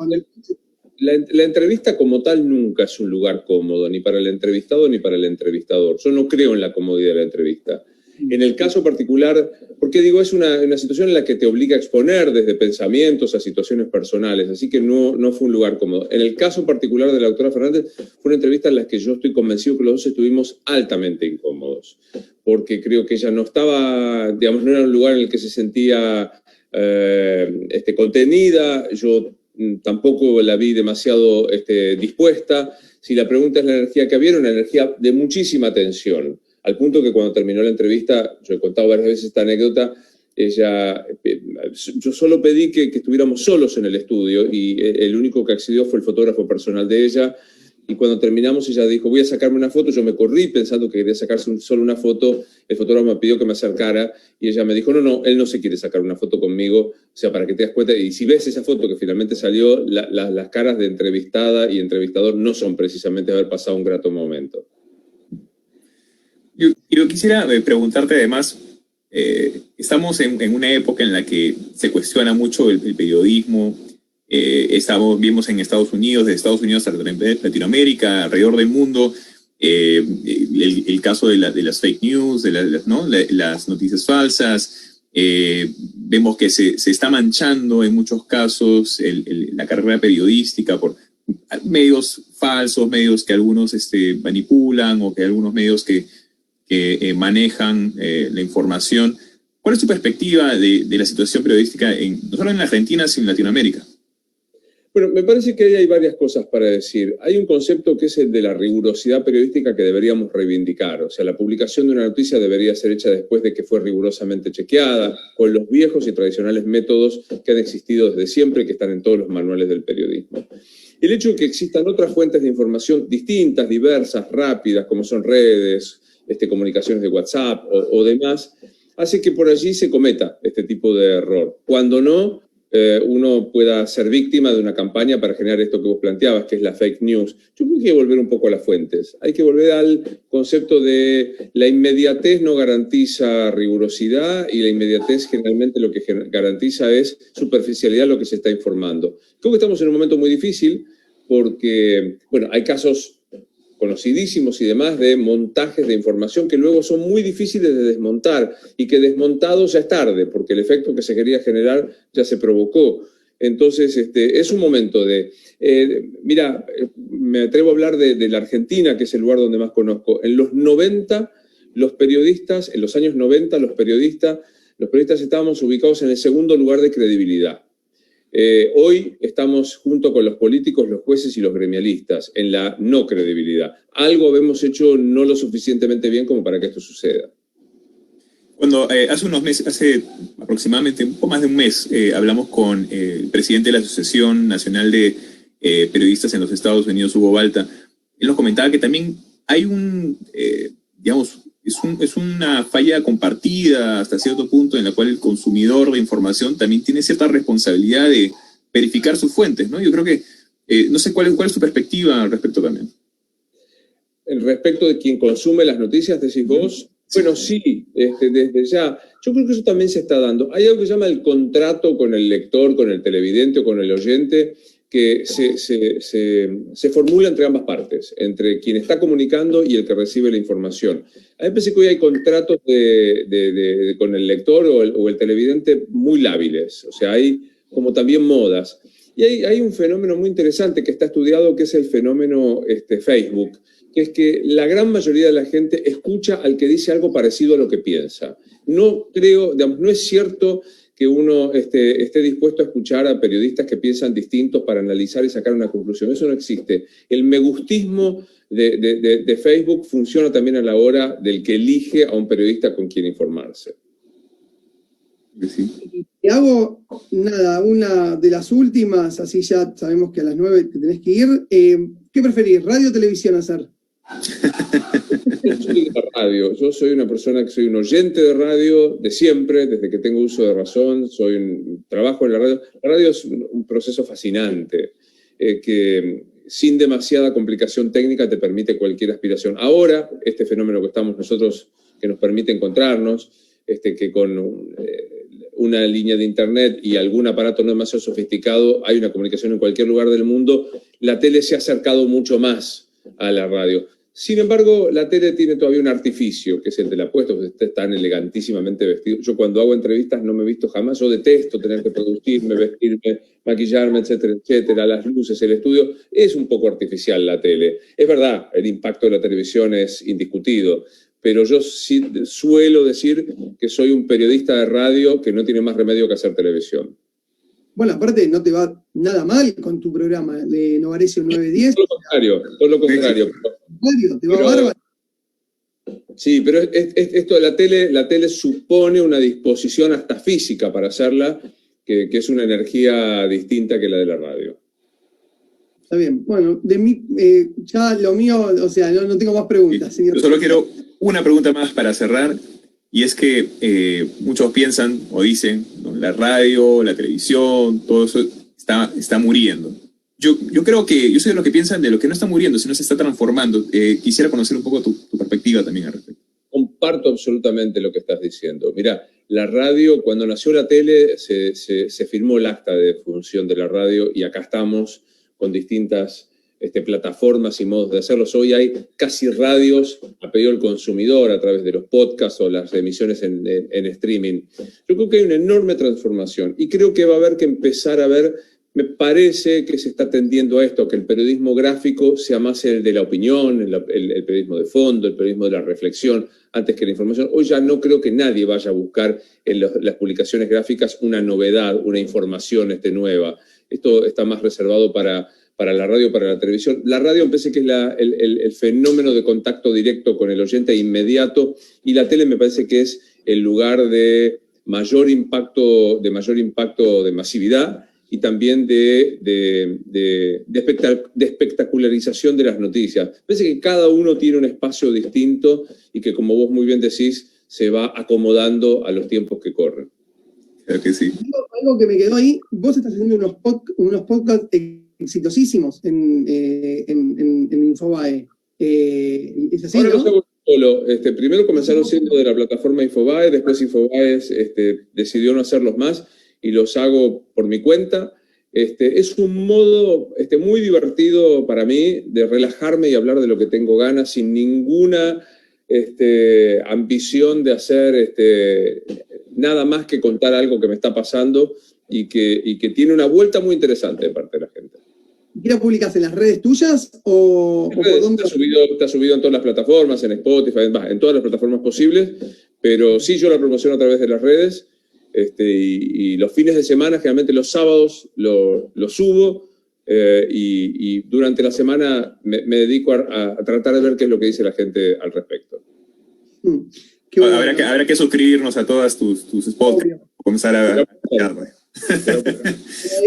La entrevista como tal nunca es un lugar cómodo, ni para el entrevistado ni para el entrevistador. Yo no creo en la comodidad de la entrevista. En el caso particular, porque digo, es una situación en la que te obliga a exponer desde pensamientos a situaciones personales, así que no fue un lugar cómodo. En el caso particular de la doctora Fernández, fue una entrevista en la que yo estoy convencido que los dos estuvimos altamente incómodos, porque creo que ella no estaba, digamos, no era un lugar en el que se sentía contenida. Yo tampoco la vi demasiado dispuesta. Si la pregunta es la energía que había, era una energía de muchísima tensión, al punto que cuando terminó la entrevista, yo he contado varias veces esta anécdota, yo solo pedí que estuviéramos solos en el estudio, y el único que accedió fue el fotógrafo personal de ella, y cuando terminamos ella dijo, voy a sacarme una foto. Yo me corrí pensando que quería sacarse solo una foto. El fotógrafo me pidió que me acercara y ella me dijo, no, él no se quiere sacar una foto conmigo, para que te das cuenta. Y si ves esa foto que finalmente salió, las caras de entrevistada y entrevistador no son precisamente haber pasado un grato momento. Yo quisiera preguntarte además, estamos en una época en la que se cuestiona mucho el periodismo. Vimos en Estados Unidos, de Estados Unidos a Latinoamérica, alrededor del mundo, el caso de las fake news, las noticias falsas. Vemos que se está manchando en muchos casos la carrera periodística por medios falsos, medios que algunos manipulan, o que algunos medios que manejan la información. ¿Cuál es tu perspectiva de la situación periodística no solo en Argentina, sino en Latinoamérica? Bueno, me parece que ahí hay varias cosas para decir. Hay un concepto que es el de la rigurosidad periodística que deberíamos reivindicar. O sea, la publicación de una noticia debería ser hecha después de que fue rigurosamente chequeada, con los viejos y tradicionales métodos que han existido desde siempre y que están en todos los manuales del periodismo. El hecho de que existan otras fuentes de información distintas, diversas, rápidas, como son redes, comunicaciones de WhatsApp o demás, hace que por allí se cometa este tipo de error. Cuando no, uno pueda ser víctima de una campaña para generar esto que vos planteabas, que es la fake news. Yo creo que hay que volver un poco a las fuentes. Hay que volver al concepto de la inmediatez no garantiza rigurosidad, y la inmediatez generalmente lo que garantiza es superficialidad lo que se está informando. Creo que estamos en un momento muy difícil porque, bueno, hay casos conocidísimos y demás de montajes de información que luego son muy difíciles de desmontar, y que desmontados ya es tarde, porque el efecto que se quería generar ya se provocó. Entonces, es un momento de... mira, me atrevo a hablar de la Argentina, que es el lugar donde más conozco. En los 90, los periodistas, en los años 90, los periodistas estábamos ubicados en el segundo lugar de credibilidad. Hoy estamos junto con los políticos, los jueces y los gremialistas en la no credibilidad. Algo hemos hecho no lo suficientemente bien como para que esto suceda. Cuando hace unos meses, hace aproximadamente un poco más de un mes, hablamos con el presidente de la Asociación Nacional de Periodistas en los Estados Unidos, Hugo Balta. Él nos comentaba que también hay es una falla compartida hasta cierto punto, en la cual el consumidor de información también tiene cierta responsabilidad de verificar sus fuentes, ¿no? Yo creo que, no sé cuál es tu perspectiva al respecto también. El respecto de quien consume las noticias, decís vos. Bueno, sí, desde ya. Yo creo que eso también se está dando. Hay algo que se llama el contrato con el lector, con el televidente o con el oyente, que se formula entre ambas partes, entre quien está comunicando y el que recibe la información. A mí me parece que hoy hay contratos con el lector o el televidente muy lábiles, o sea, hay como también modas. Y hay un fenómeno muy interesante que está estudiado, que es el fenómeno Facebook, que es que la gran mayoría de la gente escucha al que dice algo parecido a lo que piensa. No creo, digamos, no es cierto que uno esté dispuesto a escuchar a periodistas que piensan distintos para analizar y sacar una conclusión. Eso no existe. El megustismo de Facebook funciona también a la hora del que elige a un periodista con quien informarse. Sí. Te hago, una de las últimas, así ya sabemos que a las 9 te tenés que ir. ¿Qué preferís, radio o televisión hacer? Yo soy de radio. Yo soy una persona que soy un oyente de radio de siempre, desde que tengo uso de razón. Trabajo en la radio. La radio es un proceso fascinante que sin demasiada complicación técnica te permite cualquier aspiración. Ahora, este fenómeno que estamos nosotros, que nos permite encontrarnos, que con una línea de internet y algún aparato no demasiado sofisticado hay una comunicación en cualquier lugar del mundo, la tele se ha acercado mucho más a la radio. Sin embargo, la tele tiene todavía un artificio, que es el del apuesto, que usted tan elegantísimamente vestido. Yo cuando hago entrevistas no me he visto jamás, yo detesto tener que producirme, vestirme, maquillarme, etcétera, etcétera, las luces, el estudio. Es un poco artificial la tele. Es verdad, el impacto de la televisión es indiscutido, pero yo sí suelo decir que soy un periodista de radio que no tiene más remedio que hacer televisión. Bueno, aparte no te va nada mal con tu programa de Novarecio 910. Todo lo contrario. Te va bárbaro. Sí, pero esto de la tele supone una disposición hasta física para hacerla, que es una energía distinta que la de la radio. Está bien. Bueno, de mí, ya lo mío, o sea, no tengo más preguntas, señor. Yo solo quiero una pregunta más para cerrar, y es que muchos piensan o dicen, ¿no?, la radio, la televisión, todo eso está muriendo. Yo creo que, yo soy de los que piensan de lo que no está muriendo, sino se está transformando. Quisiera conocer un poco tu perspectiva también al respecto. comparto absolutamente lo que estás diciendo. Mirá, la radio, cuando nació la tele, se firmó el acta de función de la radio y acá estamos con distintas plataformas y modos de hacerlos. Hoy hay casi radios a pedido del consumidor a través de los podcasts o las emisiones en streaming. Yo creo que hay una enorme transformación y creo que va a haber que empezar a ver, me parece que se está tendiendo a esto, que el periodismo gráfico sea más el de la opinión, el periodismo de fondo, el periodismo de la reflexión, antes que la información. Hoy ya no creo que nadie vaya a buscar en las publicaciones gráficas una novedad, una información nueva. Esto está más reservado para la radio, para la televisión. La radio me parece que es el fenómeno de contacto directo con el oyente inmediato, y la tele me parece que es el lugar de mayor impacto, de masividad, y también de espectacularización de las noticias. Me parece que cada uno tiene un espacio distinto y que, como vos muy bien decís, se va acomodando a los tiempos que corren. Creo que sí. Algo que me quedó ahí, vos estás haciendo unos podcasts exitosísimos en Infobae. ¿Es así, ahora no? los hago solo. Primero comenzaron siendo de la plataforma Infobae, después Infobae decidió no hacerlos más y los hago por mi cuenta. Es un modo muy divertido para mí de relajarme y hablar de lo que tengo ganas sin ninguna ambición de hacer nada más que contar algo que me está pasando y que tiene una vuelta muy interesante de parte de la gente. ¿Qué lo publicas en las redes tuyas o por dónde? Está subido en todas las plataformas, en Spotify, en todas las plataformas posibles, pero sí, yo la promociono a través de las redes, y los fines de semana, generalmente los sábados, lo subo, y durante la semana me dedico a tratar de ver qué es lo que dice la gente al respecto. Bueno, habrá que suscribirnos a todas tus spots, comenzar a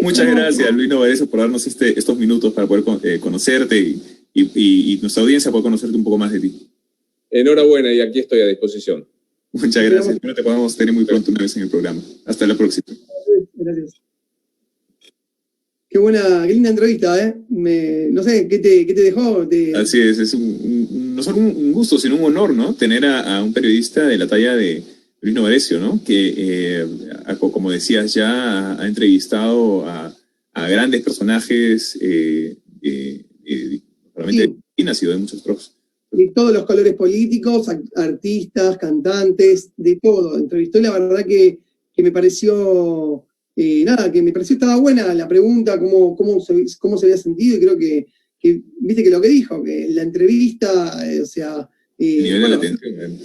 Muchas gracias, Luis Novarecio, por darnos estos minutos para poder conocerte y nuestra audiencia poder conocerte un poco más de ti. Enhorabuena, y aquí estoy a disposición. Muchas gracias. Espero te podamos tener muy pronto una vez en el programa. Hasta la próxima. Gracias. Qué linda entrevista, ¿eh? No sé, ¿qué te dejó? Así es no solo un gusto, sino un honor, ¿no? Tener a un periodista de la talla de Luis Novarecio, ¿no? Que, como decías ya, ha entrevistado a grandes personajes, realmente de Argentina, sino de muchos otros. De todos los colores políticos, artistas, cantantes, de todo. Entrevistó y la verdad que me pareció, estaba buena la pregunta, cómo se había sentido, y creo que viste que lo que dijo, que la entrevista, El nivel de la atención.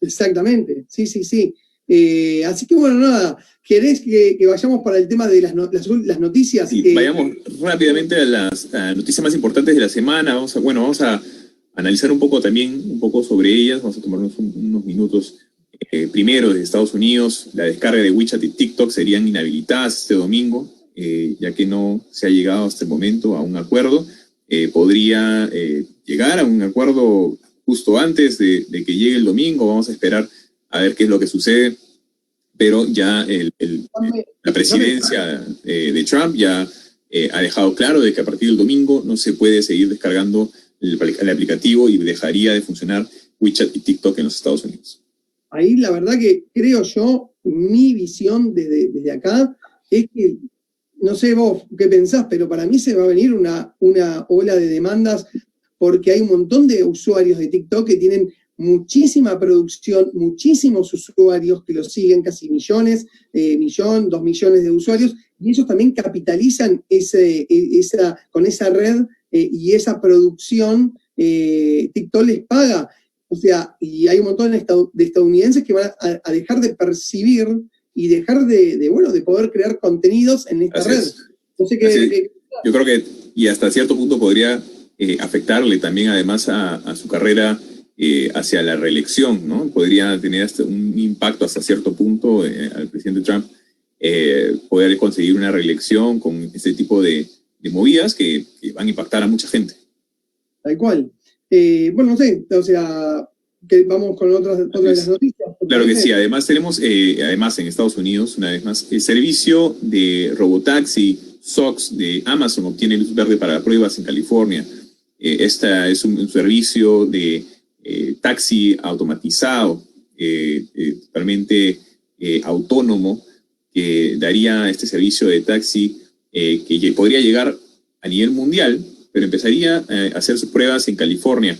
Exactamente, sí. Así que bueno, nada, ¿querés que vayamos para el tema de las noticias? Sí, vayamos rápidamente a las noticias más importantes de la semana. Vamos a analizar un poco sobre ellas. Vamos a tomarnos unos minutos. Primero, de Estados Unidos, la descarga de WeChat y TikTok serían inhabilitadas este domingo, ya que no se ha llegado hasta el momento a un acuerdo. Podría llegar a un acuerdo justo antes de que llegue el domingo. Vamos a esperar a ver qué es lo que sucede, pero ya la presidencia de Trump ya ha dejado claro de que a partir del domingo no se puede seguir descargando el aplicativo y dejaría de funcionar WeChat y TikTok en los Estados Unidos. Ahí la verdad que creo yo, mi visión desde acá es que, no sé vos qué pensás, pero para mí se va a venir una ola de demandas, porque hay un montón de usuarios de TikTok que tienen muchísima producción, muchísimos usuarios que los siguen, casi millones, 2 millones de usuarios, y ellos también capitalizan con esa red y esa producción. TikTok les paga. O sea, y hay un montón de estadounidenses que van a dejar de percibir y dejar de poder crear contenidos en esta red. No sé yo creo que, y hasta cierto punto podría afectarle también además a su carrera hacia la reelección, ¿no? Podría tener hasta un impacto hasta cierto punto al presidente Trump poder conseguir una reelección con este tipo de movidas que van a impactar a mucha gente. Tal cual. No sé, o sea, que vamos con otras de las noticias. Claro que sí. Además tenemos, además en Estados Unidos, una vez más, el servicio de robotaxi SOX de Amazon obtiene luz verde para pruebas en California. Esta es un servicio de taxi automatizado, totalmente autónomo, que daría este servicio de taxi que podría llegar a nivel mundial, pero empezaría a hacer sus pruebas en California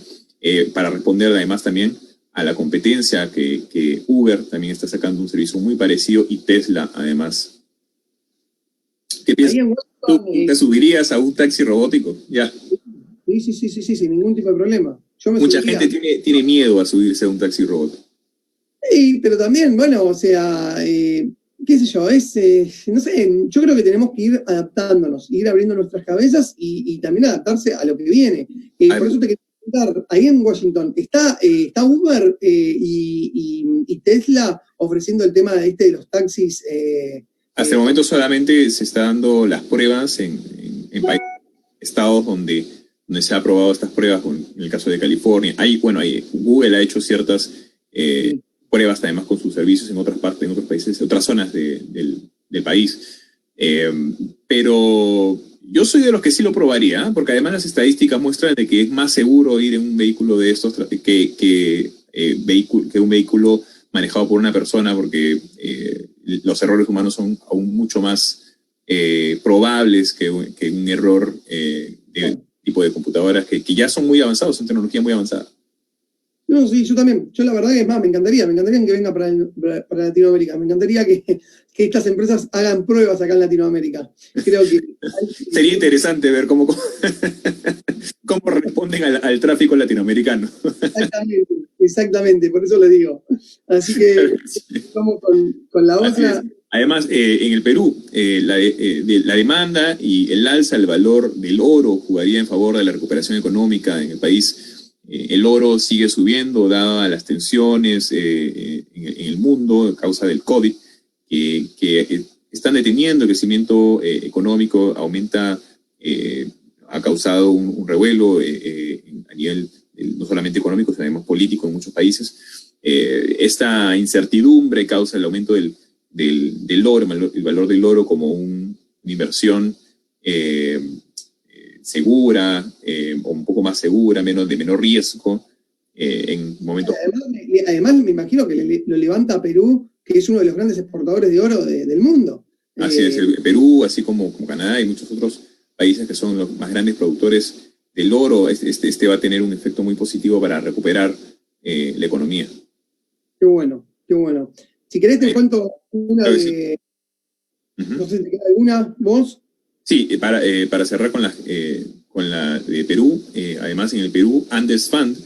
para responder además también a la competencia que Uber también está sacando un servicio muy parecido y Tesla además. ¿Qué piensas? ¿Tú te subirías a un taxi robótico? Ya. Sí, sin ningún tipo de problema. Mucha gente tiene miedo a subirse a un taxi robótico. Sí, pero también, bueno, o sea, qué sé yo, no sé, yo creo que tenemos que ir adaptándonos, ir abriendo nuestras cabezas y también adaptarse a lo que viene. Por eso te quería preguntar, ahí en Washington, ¿está Uber y Tesla ofreciendo el tema de los taxis? Hasta el momento solamente se está dando las pruebas en estados donde se ha aprobado estas pruebas, en el caso de California. Google ha hecho ciertas pruebas además con sus servicios en otras partes, en otros países, en otras zonas del país. Pero yo soy de los que sí lo probaría, porque además las estadísticas muestran de que es más seguro ir en un vehículo de estos que un vehículo manejado por una persona, porque los errores humanos son aún mucho más probables que un error de tipo de computadoras que ya son muy avanzados, son tecnología muy avanzada. No, sí, yo también. Yo la verdad que es más, me encantaría que venga para Latinoamérica. Me encantaría que estas empresas hagan pruebas acá en Latinoamérica. Creo que sería interesante ver cómo responden al tráfico latinoamericano. Exactamente, por eso le digo. Así que vamos con la otra. Además, en el Perú, la demanda y el alza del valor del oro jugaría en favor de la recuperación económica en el país. El oro sigue subiendo, dadas las tensiones en el mundo a causa del COVID, que están deteniendo el crecimiento económico, ha causado un revuelo a nivel no solamente económico, sino además político en muchos países. Esta incertidumbre causa el aumento del oro, el valor del oro como una inversión segura, o un poco más segura, de menor riesgo, en momentos... Además, me imagino que lo levanta Perú, que es uno de los grandes exportadores de oro del mundo. Así es, el Perú, así como Canadá y muchos otros países que son los más grandes productores del oro, este va a tener un efecto muy positivo para recuperar la economía. Qué bueno, qué bueno. Si querés te cuento una de... No sé si te queda alguna, vos. Sí, para cerrar con la de Perú, además en el Perú, Andes Fund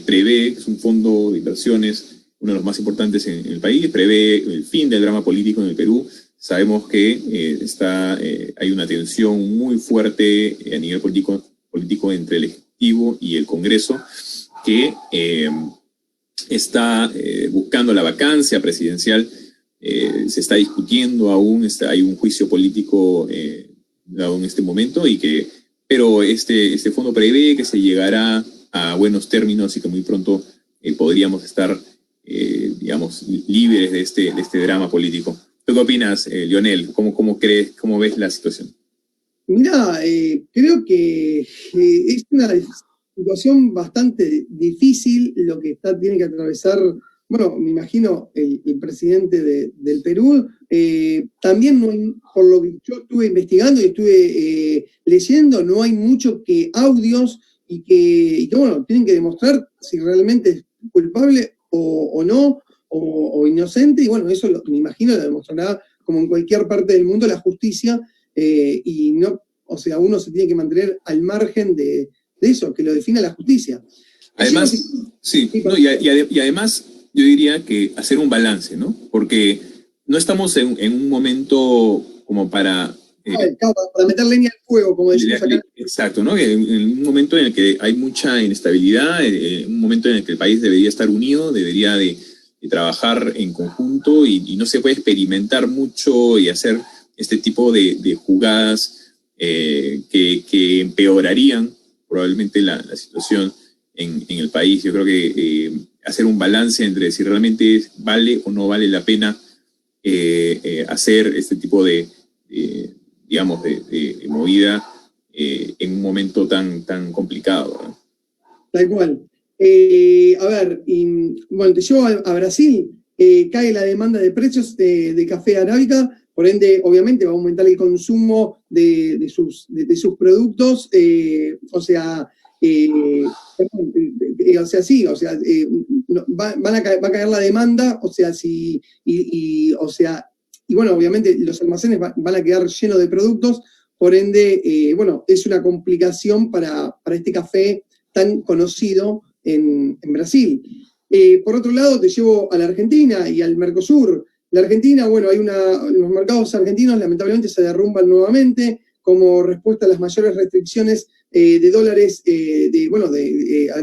prevé, es un fondo de inversiones, uno de los más importantes en el país, prevé el fin del drama político en el Perú. Sabemos que hay una tensión muy fuerte a nivel político entre el Ejecutivo y el Congreso, que está buscando la vacancia presidencial. Se está discutiendo aún, hay un juicio político dado en este momento, pero este fondo prevé que se llegará a buenos términos y que muy pronto podríamos estar, digamos, libres de este drama político. ¿Tú qué opinas, Lionel? ¿Cómo ves la situación? Mira, creo que es una situación bastante difícil lo que tiene que atravesar. Bueno, me imagino el presidente del Perú. También, por lo que yo estuve investigando y estuve leyendo, no hay mucho que audios y que bueno, tienen que demostrar si realmente es culpable o no, o inocente. Y bueno, eso me imagino lo demostrará, como en cualquier parte del mundo, la justicia. Y no, o sea, uno se tiene que mantener al margen de eso, que lo defina la justicia. Además, y además, yo diría que hacer un balance, ¿no? Porque no estamos en un momento como para meter leña al fuego, como decimos acá. Exacto, ¿no? En un momento en el que hay mucha inestabilidad, un momento en el que el país debería estar unido, debería de trabajar en conjunto y no se puede experimentar mucho y hacer este tipo de jugadas que empeorarían probablemente la situación en el país. Yo creo que hacer un balance entre si realmente vale o no vale la pena hacer este tipo de movida en un momento tan complicado, ¿verdad? Tal cual. A ver, bueno, te llevo a Brasil, cae la demanda de precios de café arábica, por ende, obviamente, va a aumentar el consumo de sus productos, o sea, sí, o sea, va a caer la demanda, o sea, y bueno, obviamente los almacenes van a quedar llenos de productos, por ende, bueno, es una complicación para este café tan conocido en Brasil. Por otro lado, te llevo a la Argentina y al Mercosur. La Argentina, bueno, los mercados argentinos lamentablemente se derrumban nuevamente como respuesta a las mayores restricciones de dólares,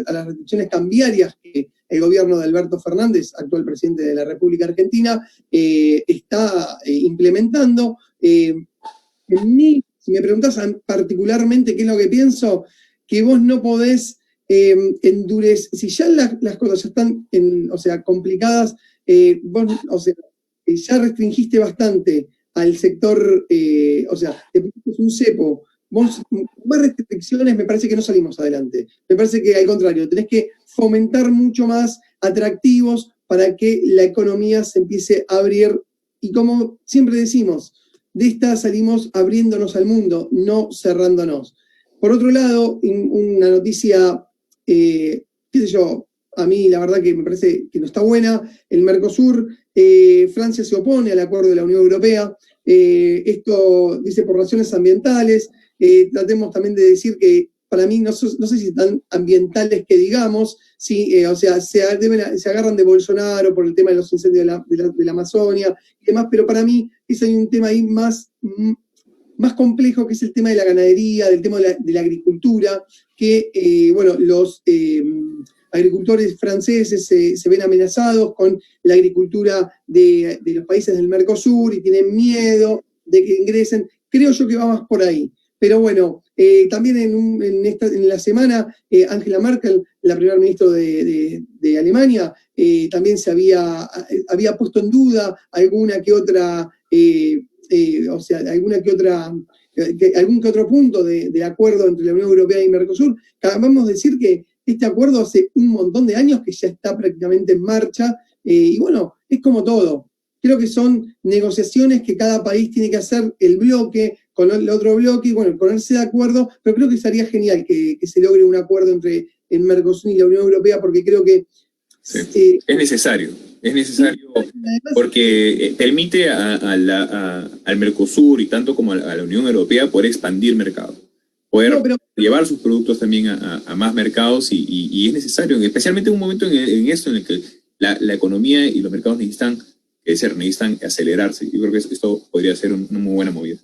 a las restricciones cambiarias que el gobierno de Alberto Fernández, actual presidente de la República Argentina, está implementando. Si me preguntás particularmente qué es lo que pienso, que vos no podés endurecer, si ya las cosas ya están complicadas, vos, ya restringiste bastante al sector, te pusiste un cepo, vos, más restricciones, me parece que no salimos adelante. Me parece que al contrario, tenés que fomentar mucho más atractivos para que la economía se empiece a abrir. Y como siempre decimos, de esta salimos abriéndonos al mundo, no cerrándonos. Por otro lado, una noticia, qué sé yo, a mí la verdad que me parece que no está buena. El Mercosur, Francia se opone al acuerdo de la Unión Europea. Esto dice por razones ambientales. Tratemos también de decir que para mí no sé si tan ambientales que digamos, ¿sí? Se agarran de Bolsonaro por el tema de los incendios de la Amazonia y demás, pero para mí hay un tema ahí más complejo, que es el tema de la ganadería, del tema de la agricultura, que los agricultores franceses se ven amenazados con la agricultura de los países del Mercosur y tienen miedo de que ingresen. Creo yo que va más por ahí. Pero bueno, también en la semana, Angela Merkel, la primera ministra de Alemania, también se había puesto en duda algún que otro punto de acuerdo entre la Unión Europea y Mercosur. Acabamos de decir que este acuerdo hace un montón de años que ya está prácticamente en marcha, y bueno, es como todo. Creo que son negociaciones que cada país tiene que hacer el bloque con el otro bloque y bueno, ponerse de acuerdo, pero creo que sería genial que se logre un acuerdo entre el Mercosur y la Unión Europea, porque creo que sí, es necesario porque permite al Mercosur y tanto como a la Unión Europea poder expandir mercados, poder llevar sus productos también a más mercados y es necesario, especialmente en un momento en esto en el que la economía y los mercados necesitan acelerarse. Yo creo que esto podría ser una muy buena movida.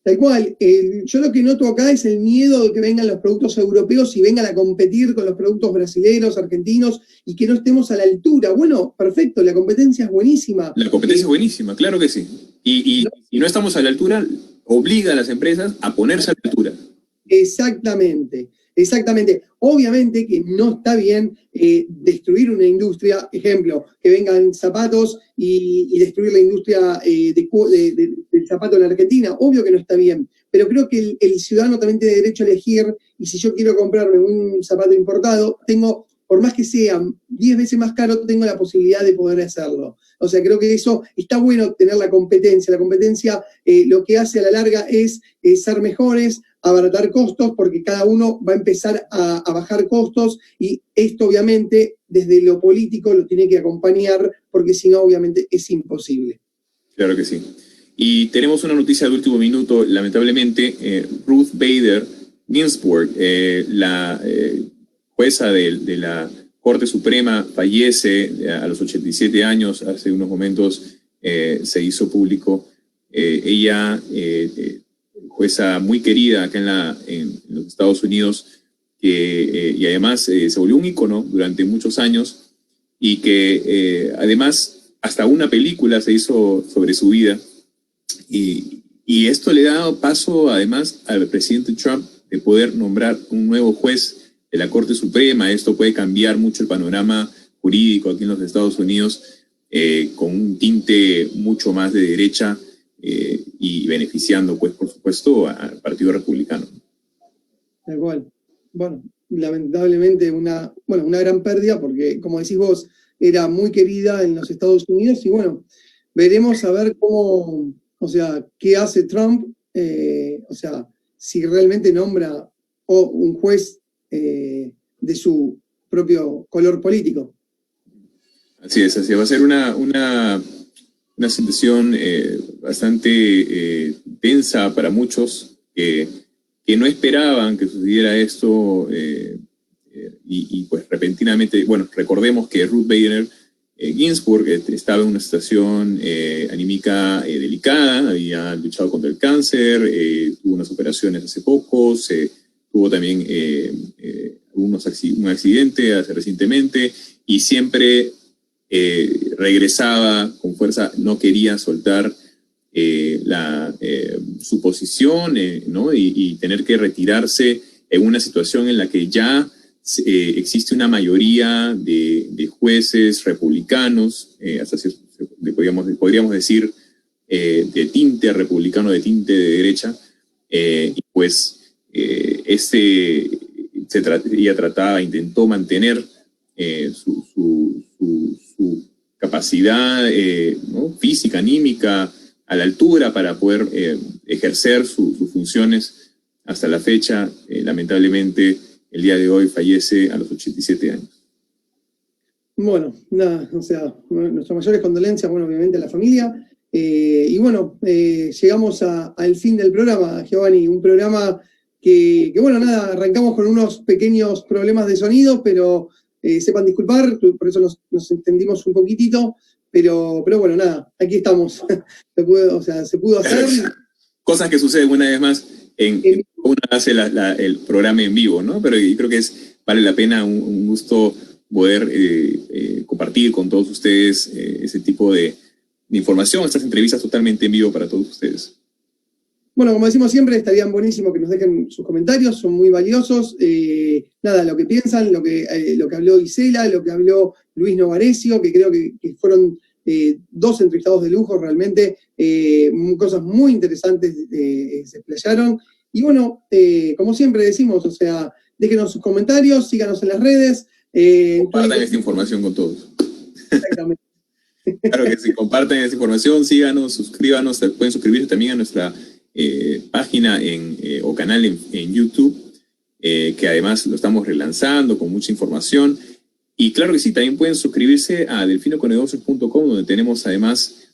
Tal cual. Yo lo que noto acá es el miedo de que vengan los productos europeos y vengan a competir con los productos brasileños, argentinos, y que no estemos a la altura. Bueno, perfecto, la competencia es buenísima. La competencia es buenísima, claro que sí. Y no estamos a la altura, obliga a las empresas a ponerse a la altura. Exactamente. Obviamente que no está bien destruir una industria, ejemplo, que vengan zapatos y destruir la industria del zapato en la Argentina, obvio que no está bien, pero creo que el ciudadano también tiene derecho a elegir, y si yo quiero comprarme un zapato importado, por más que sea 10 veces más caro, tengo la posibilidad de poder hacerlo. O sea, creo que eso está bueno, tener la competencia. La competencia lo que hace a la larga es ser mejores, abaratar costos, porque cada uno va a empezar a bajar costos, y esto obviamente desde lo político lo tiene que acompañar, porque si no obviamente es imposible. Claro que sí. Y tenemos una noticia de último minuto, lamentablemente. Ruth Bader Ginsburg, la jueza de la Corte Suprema, fallece a los 87 años. Hace unos momentos se hizo público. Ella, jueza muy querida acá en los Estados Unidos, y además se volvió un ícono durante muchos años, y que además hasta una película se hizo sobre su vida, y esto le da paso además al presidente Trump de poder nombrar un nuevo juez de la Corte Suprema. Esto puede cambiar mucho el panorama jurídico aquí en los Estados Unidos, con un tinte mucho más de derecha, y beneficiando, pues, por supuesto, al Partido Republicano. Igual. Bueno, lamentablemente una gran pérdida, porque como decís vos, era muy querida en los Estados Unidos, y bueno, veremos a ver cómo, o sea, qué hace Trump, o sea, si realmente nombra un juez de su propio color político. Así es, va a ser una situación bastante tensa para muchos que no esperaban que sucediera esto y pues repentinamente, bueno, recordemos que Ruth Bader Ginsburg estaba en una situación anímica delicada, había luchado contra el cáncer, tuvo unas operaciones hace poco, tuvo también un accidente hace recientemente y siempre regresaba con fuerza, no quería soltar su posición, ¿no? y tener que retirarse en una situación en la que ya existe una mayoría de jueces republicanos, hasta podríamos decir de tinte republicano, de tinte de derecha, y pues ella intentó mantener su capacidad ¿no? física, anímica, a la altura para poder ejercer sus funciones hasta la fecha. Lamentablemente, el día de hoy fallece a los 87 años. Bueno, nada, o sea, nuestras mayores condolencias, bueno, obviamente a la familia. Y bueno, llegamos al fin del programa, Giovanni, un programa que bueno, nada, arrancamos con unos pequeños problemas de sonido, pero sepan disculpar, por eso nos entendimos un poquitito, pero bueno, nada, aquí estamos. Se pudo hacer. Cosas que suceden una vez más uno hace el programa en vivo, ¿no? Pero yo creo que vale la pena, un gusto poder compartir con todos ustedes ese tipo de información, estas entrevistas totalmente en vivo para todos ustedes. Bueno, como decimos siempre, estarían buenísimo que nos dejen sus comentarios, son muy valiosos. Nada, lo que piensan, lo que habló Gisela, lo que habló Luis Novarecio, que creo que fueron dos entrevistados de lujo realmente, cosas muy interesantes se explayaron. Y bueno, como siempre decimos, o sea, déjenos sus comentarios, síganos en las redes. Compartan esta información con todos. Exactamente. Claro que sí, compartan esta información, síganos, suscríbanos, pueden suscribirse también a nuestra página o canal en YouTube, que además lo estamos relanzando con mucha información. Y claro que sí, también pueden suscribirse a delfinoconegocios.com, donde tenemos además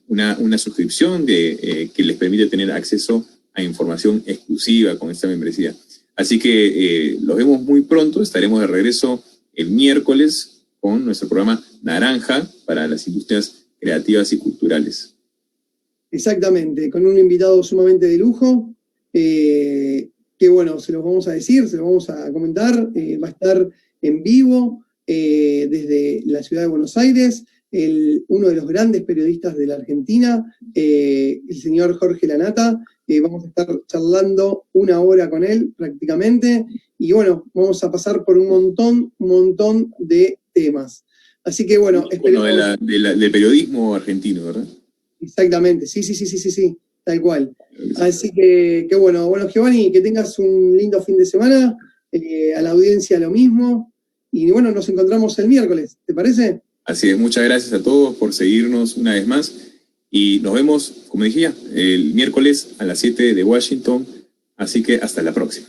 una suscripción que les permite tener acceso a información exclusiva con esta membresía. Así que los vemos muy pronto, estaremos de regreso el miércoles con nuestro programa Naranja para las industrias creativas y culturales. Exactamente, con un invitado sumamente de lujo, que bueno, se los vamos a decir, se los vamos a comentar, va a estar en vivo desde la ciudad de Buenos Aires, uno de los grandes periodistas de la Argentina, el señor Jorge Lanata. Vamos a estar charlando 1 hora con él prácticamente, y bueno, vamos a pasar por un montón de temas. Así que bueno, esperemos... del periodismo argentino, ¿verdad? Exactamente, sí, tal cual. Así que bueno, Giovanni, que tengas un lindo fin de semana, a la audiencia lo mismo, y bueno, nos encontramos el miércoles, ¿te parece? Así es, muchas gracias a todos por seguirnos una vez más, y nos vemos, como dije ya, el miércoles a las 7 de Washington, así que hasta la próxima.